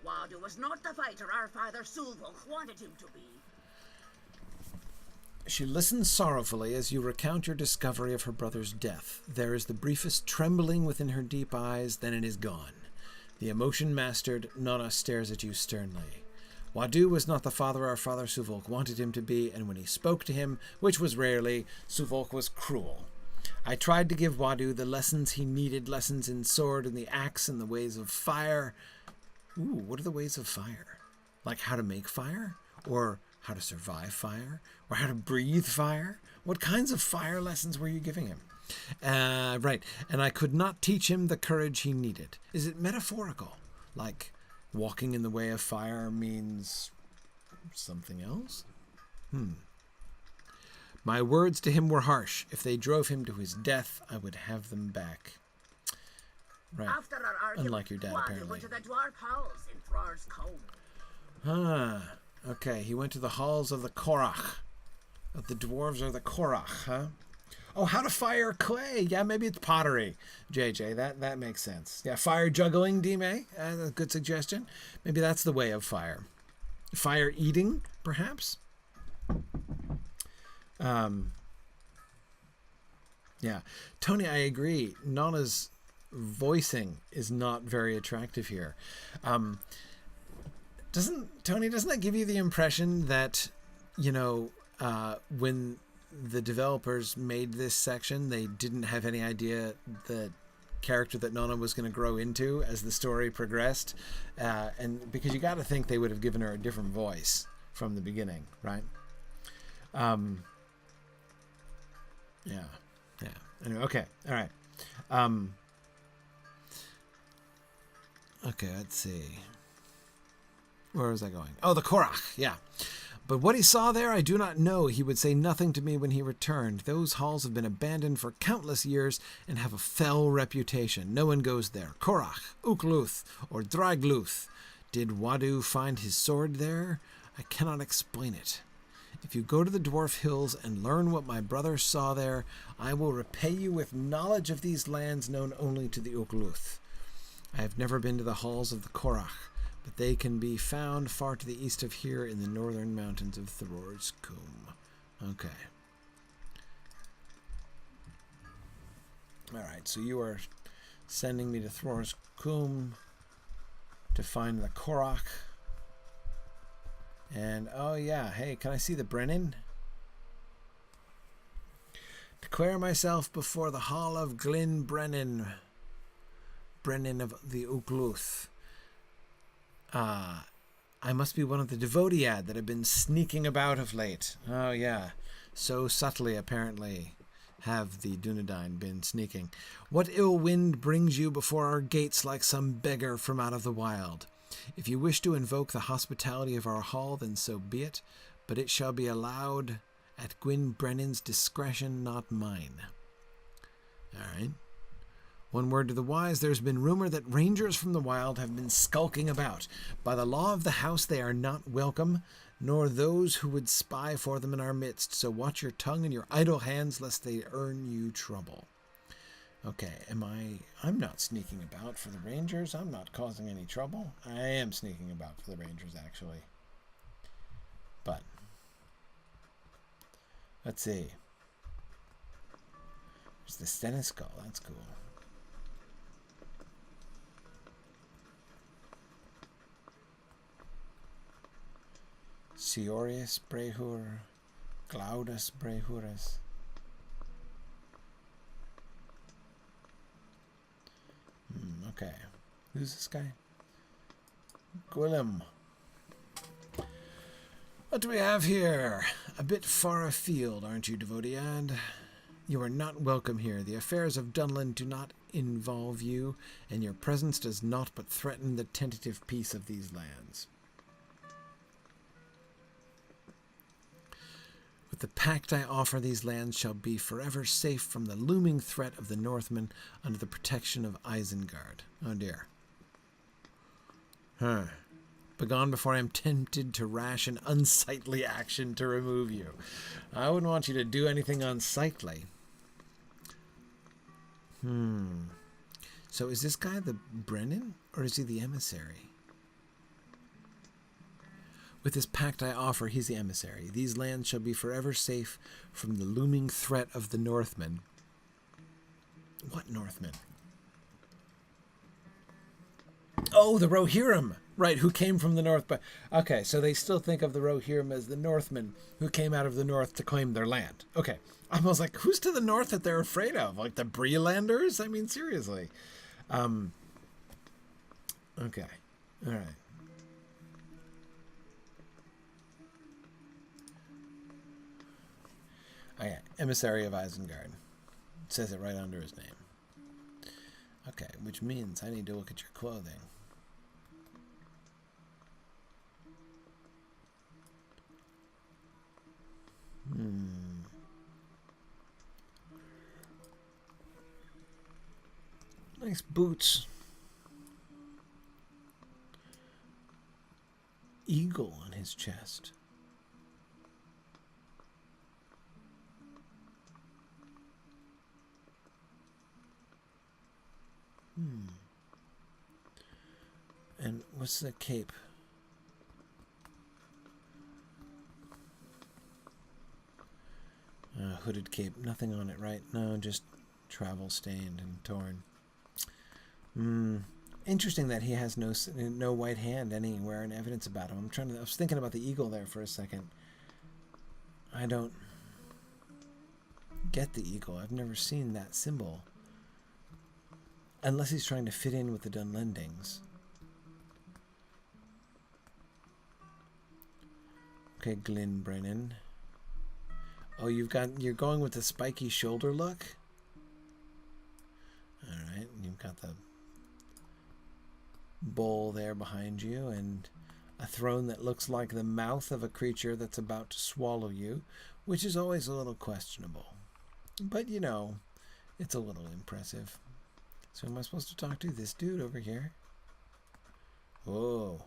Wadu was not the fighter our father Sulvok wanted him to be. She listens sorrowfully as you recount your discovery of her brother's death. There is the briefest trembling within her deep eyes, then it is gone. The emotion mastered, Nana stares at you sternly. Wadu was not the father our father Suvolk wanted him to be, and when he spoke to him, which was rarely, Suvolk was cruel. I tried to give Wadu the lessons he needed, lessons in sword and the axe and the ways of fire. Ooh, what are the ways of fire? Like how to make fire? Or how to survive fire or how to breathe fire? What kinds of fire lessons were you giving him? Right, and I could not teach him the courage he needed. Is it metaphorical? Like walking in the way of fire means something else? My words to him were harsh. If they drove him to his death, I would have them back. Right. After our argument, Unlike your dad, Wadi apparently. went to the dwarf halls in Thror's Cove. Okay, he went to the halls of the Korach. Of the dwarves or the Korach, huh? Oh, how to fire clay. Yeah, maybe it's pottery. JJ, that makes sense. Yeah, fire juggling, Dime. A good suggestion. Maybe that's the way of fire. Fire eating, perhaps? Yeah. Tony, I agree. Nana's voicing is not very attractive here. Doesn't that give you the impression that, when the developers made this section, they didn't have any idea the character that Nana was going to grow into as the story progressed? And because you got to think they would have given her a different voice from the beginning, right? Yeah. Anyway, okay. All right. Okay, let's see. Where was I going? Oh, the Korach. Yeah. But what he saw there, I do not know. He would say nothing to me when he returned. Those halls have been abandoned for countless years and have a fell reputation. No one goes there. Korach, Ukluth, or Dragluth. Did Wadu find his sword there? I cannot explain it. If you go to the Dwarf Hills and learn what my brother saw there, I will repay you with knowledge of these lands known only to the Ukluth. I have never been to the halls of the Korach, but they can be found far to the east of here in the northern mountains of Thror's Combe. Okay. Alright, so you are sending me to Thror's Combe to find the Korach. And, oh yeah, hey, can I see the Brennan? Declare myself before the hall of Glyn Brennan. Brennan of the Ukluth. I must be one of the Devodiad that have been sneaking about of late. Oh yeah, so subtly apparently have the Dunedain been sneaking. What ill wind brings you before our gates like some beggar from out of the wild? If you wish to invoke the hospitality of our hall, then so be it, but it shall be allowed at Gwyn Brennan's discretion, not mine. All right. One word to the wise, there's been rumor that rangers from the wild have been skulking about. By the law of the house they are not welcome, nor those who would spy for them in our midst, so watch your tongue and your idle hands, lest they earn you trouble. Okay, I'm not sneaking about for the rangers. I'm not causing any trouble. I am sneaking about for the rangers, actually. But, let's see. There's the Seneskull. That's cool. Siorius Brehur, Glaudus Brehurus. Okay. Who's this guy? Gwillem. What do we have here? A bit far afield, aren't you, Devodiad? You are not welcome here. The affairs of Dunlending do not involve you, and your presence does not but threaten the tentative peace of these lands. With the pact I offer, these lands shall be forever safe from the looming threat of the Northmen under the protection of Isengard. Oh dear. Begone before I am tempted to rash and unsightly action to remove you. I wouldn't want you to do anything unsightly. So is this guy the Brennan, or is he the emissary? With this pact I offer, he's the emissary. These lands shall be forever safe from the looming threat of the Northmen. What Northmen? Oh, the Rohirrim! Right, who came from the north. But okay, so they still think of the Rohirrim as the Northmen who came out of the north to claim their land. Okay, I was like, who's to the north that they're afraid of? Like the Breelanders? I mean, seriously. Okay, all right. Oh, yeah. Emissary of Isengard. It says it right under his name. Okay, which means I need to look at your clothing. Nice boots. Eagle on his chest. And what's the cape? Hooded cape. Nothing on it, right? No, just travel stained and torn. Interesting that he has no white hand anywhere in evidence about him. I was thinking about the eagle there for a second. I don't get the eagle. I've never seen that symbol. Unless he's trying to fit in with the Dunlendings. Okay, Glynbrennan. Oh, you're going with the spiky shoulder look? Alright, you've got the bowl there behind you and a throne that looks like the mouth of a creature that's about to swallow you, which is always a little questionable. But, you know, it's a little impressive. So am I supposed to talk to this dude over here? Oh.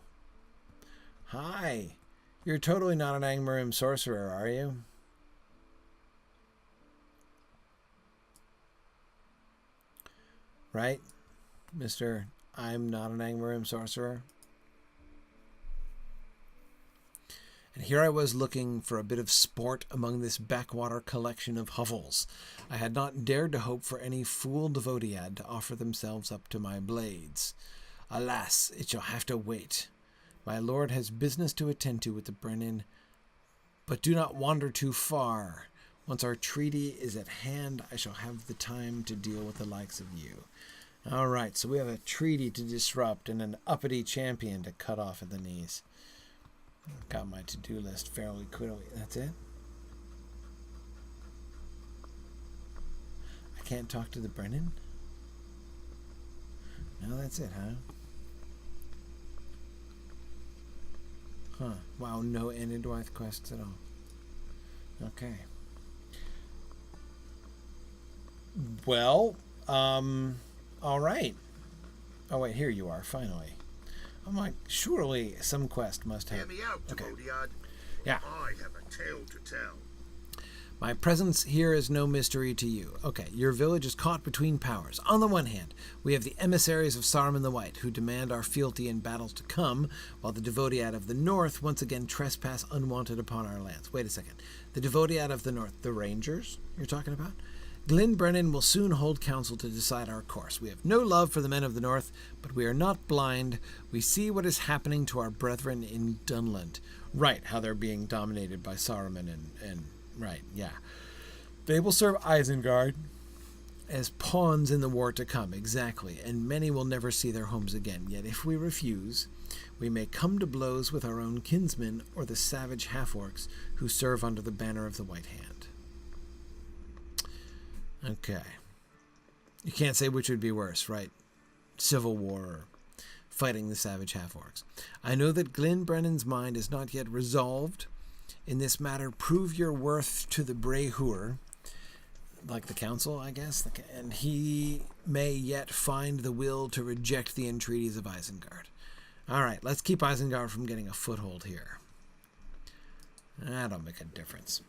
Hi. You're totally not an Angmarim sorcerer, are you? Right, Mr. I'm not an Angmarim sorcerer. And here I was looking for a bit of sport among this backwater collection of hovels. I had not dared to hope for any fool devotee to offer themselves up to my blades. Alas, it shall have to wait. My lord has business to attend to with the Brennan, but do not wander too far. Once our treaty is at hand, I shall have the time to deal with the likes of you. All right, so we have a treaty to disrupt and an uppity champion to cut off at the knees. Got my to-do list fairly quickly. That's it? I can't talk to the Brennan? No, that's it, huh? Huh. Wow, no Enedwaith quests at all. Okay. Well, all right. Oh, wait, here you are, finally. I'm like, surely some quest must have... Hear me out, Devodiad. Yeah. I have a tale to tell. My presence here is no mystery to you. Okay, your village is caught between powers. On the one hand, we have the emissaries of Saruman the White, who demand our fealty in battles to come, while the Devodiad of the North once again trespass unwanted upon our lands. Wait a second. The Devodiad of the North, the Rangers you're talking about? Glynbrennan will soon hold council to decide our course. We have no love for the men of the North, but we are not blind. We see what is happening to our brethren in Dunlending. Right, how they're being dominated by Saruman and right, yeah. They will serve Isengard as pawns in the war to come, exactly, and many will never see their homes again. Yet if we refuse, we may come to blows with our own kinsmen or the savage half-orcs who serve under the banner of the White Hand. Okay. You can't say which would be worse, right? Civil war or fighting the savage half-orcs. I know that Glynbrennan's mind is not yet resolved. In this matter, prove your worth to the Brehur, like the council, I guess, and he may yet find the will to reject the entreaties of Isengard. All right, let's keep Isengard from getting a foothold here. That'll make a difference.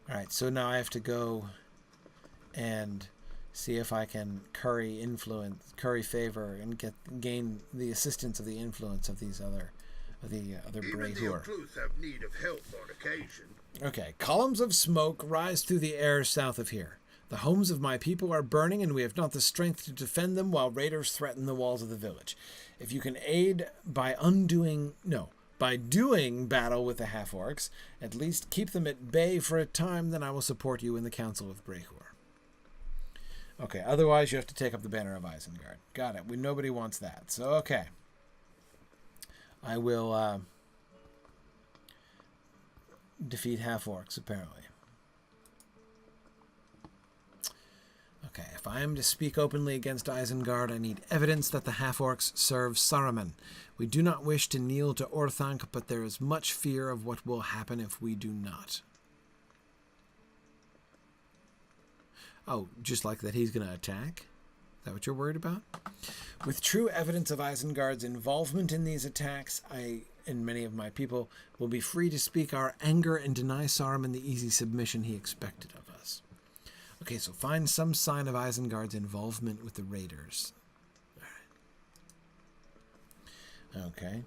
All right, so now I have to go and see if I can curry favor, and gain the assistance of the influence of these other Even the uncouth have need of help on occasion. Okay, columns of smoke rise through the air south of here. The homes of my people are burning, and we have not the strength to defend them while raiders threaten the walls of the village. If you can aid by doing battle with the half-orcs, at least keep them at bay for a time, then I will support you in the Council of Brehur. Okay, otherwise you have to take up the banner of Isengard. Got it. Nobody wants that. So, okay. I will defeat half-orcs, apparently. Okay, if I am to speak openly against Isengard, I need evidence that the half-orcs serve Saruman. We do not wish to kneel to Orthanc, but there is much fear of what will happen if we do not. Oh, just like that he's going to attack? Is that what you're worried about? With true evidence of Isengard's involvement in these attacks, I and many of my people will be free to speak our anger and deny Saruman the easy submission he expected of us. Okay, so find some sign of Isengard's involvement with the raiders. All right. Okay.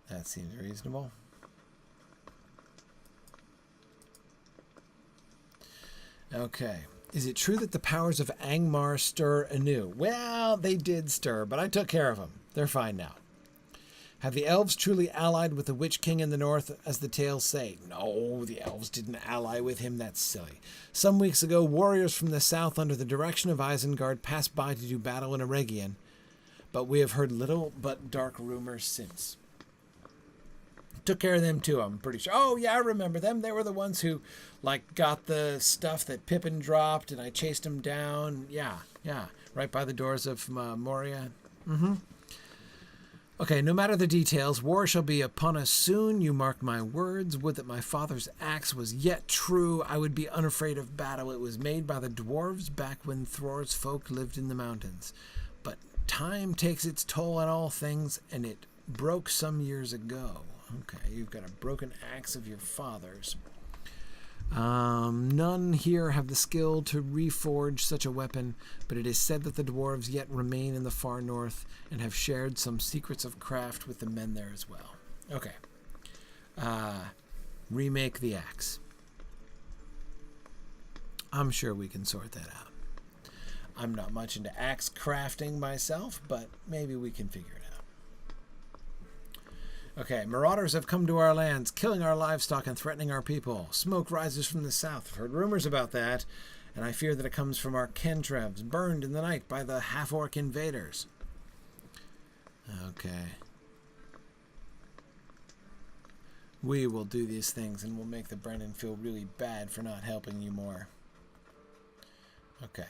That seems reasonable. Okay. Is it true that the powers of Angmar stir anew? Well, they did stir, but I took care of them. They're fine now. Have the elves truly allied with the Witch King in the north, as the tales say? No, the elves didn't ally with him. That's silly. Some weeks ago, warriors from the south under the direction of Isengard passed by to do battle in Eregion, but we have heard little but dark rumors since. Took care of them too, I'm pretty sure. Oh, yeah, I remember them. They were the ones who, got the stuff that Pippin dropped, and I chased them down. Yeah, right by the doors of Moria. Mm-hmm. Okay, no matter the details, war shall be upon us soon. You mark my words. Would that my father's axe was yet true. I would be unafraid of battle. It was made by the dwarves back when Thror's folk lived in the mountains. But time takes its toll on all things, and it broke some years ago. Okay, you've got a broken axe of your father's. None here have the skill to reforge such a weapon, but it is said that the dwarves yet remain in the far north and have shared some secrets of craft with the men there as well. Okay. Remake the axe. I'm sure we can sort that out. I'm not much into axe crafting myself, but maybe we can figure it out. Okay, marauders have come to our lands, killing our livestock and threatening our people. Smoke rises from the south. I've heard rumors about that, and I fear that it comes from our Kentrevs, burned in the night by the half-orc invaders. Okay. We will do these things, and we'll make the Brennan feel really bad for not helping you more. Okay.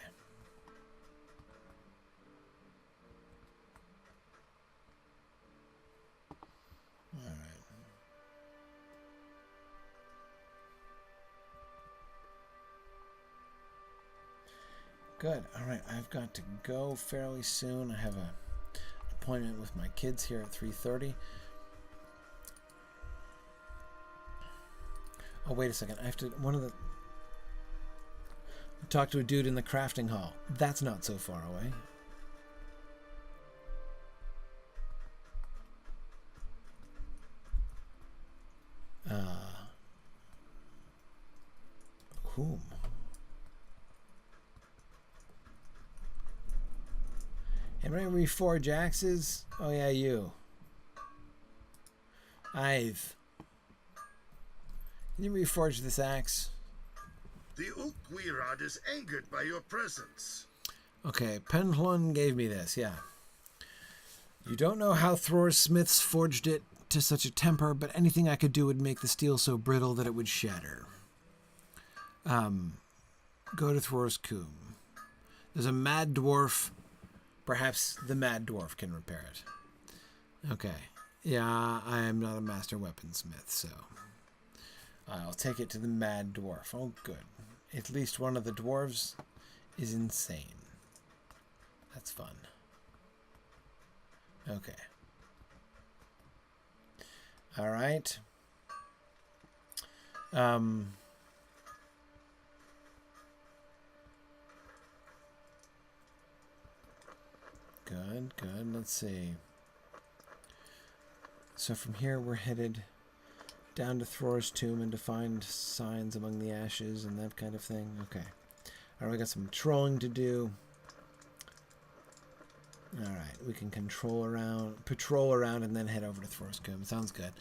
All right. Good. All right. I've got to go fairly soon. I have an appointment with my kids here at 3:30. Oh, wait a second. I have to... talk to a dude in the crafting hall. That's not so far away. Whom? Anybody reforge axes? Oh yeah, you. Can you reforge this axe? The Ukwirad is angered by your presence. Okay, Penhlun gave me this, yeah. You don't know how Thror's smiths forged it to such a temper, but anything I could do would make the steel so brittle that it would shatter. Go to Thror's Coombe. There's a mad dwarf. Perhaps the mad dwarf can repair it. Okay. Yeah, I am not a master weaponsmith, so I'll take it to the mad dwarf. Oh, good. At least one of the dwarves is insane. That's fun. Okay. All right. Good, good. Let's see. So from here we're headed down to Thror's tomb and to find signs among the ashes and that kind of thing. Okay. All right, we got some trolling to do. All right, we can patrol around, and then head over to Thror's tomb. Sounds good.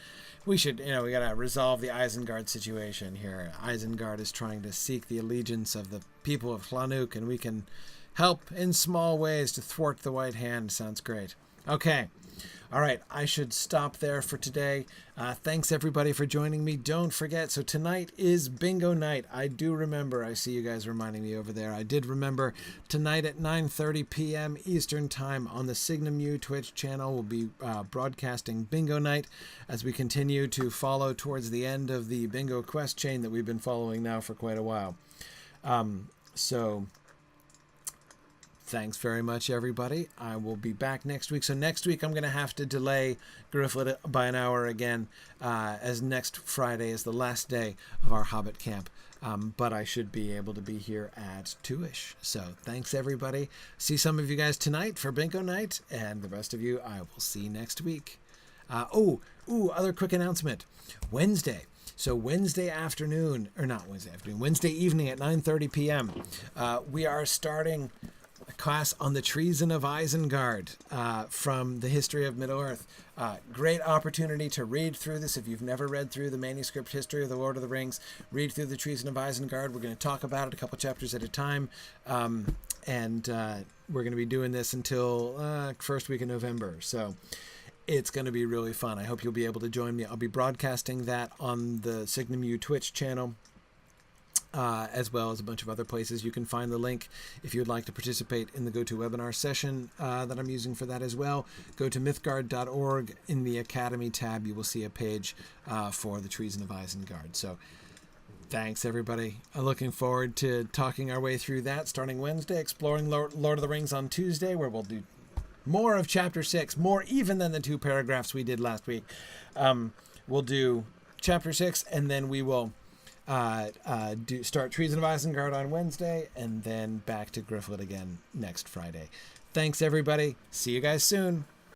We should, we gotta resolve the Isengard situation here. Isengard is trying to seek the allegiance of the people of Hlanuk, and we can help in small ways to thwart the White Hand. Sounds great. Okay. All right, I should stop there for today. Thanks everybody for joining me. Don't forget, so tonight is bingo night. I do remember. I see you guys reminding me over there. I did remember tonight at 9:30 p.m. Eastern Time on the Signum Twitch channel. We'll be broadcasting bingo night as we continue to follow towards the end of the bingo quest chain that we've been following now for quite a while. So thanks very much, everybody. I will be back next week. So next week, I'm going to have to delay Gryfflet by an hour again, as next Friday is the last day of our Hobbit camp. But I should be able to be here at 2-ish. So thanks, everybody. See some of you guys tonight for bingo night, and the rest of you I will see next week. Other quick announcement. Wednesday. So Wednesday afternoon, or not Wednesday afternoon, Wednesday evening at 9:30 p.m., we are starting a class on the Treason of Isengard from the history of Middle-earth. Great opportunity to read through this. If you've never read through the manuscript history of the Lord of the Rings, read through the Treason of Isengard. We're going to talk about it a couple chapters at a time, and we're going to be doing this until first week of November. So it's going to be really fun. I hope you'll be able to join me. I'll be broadcasting that on the Signum Twitch channel, as well as a bunch of other places. You can find the link if you'd like to participate in the GoToWebinar session that I'm using for that as well. Go to mythgard.org. In the Academy tab, you will see a page for the Treason of Isengard. So thanks, everybody. I'm looking forward to talking our way through that starting Wednesday, exploring Lord of the Rings on Tuesday, where we'll do more of Chapter 6, more even than the 2 paragraphs we did last week. We'll do Chapter 6, and then we will start Treason of Isengard on Wednesday, and then back to Gryfflet again next Friday. Thanks, everybody. See you guys soon.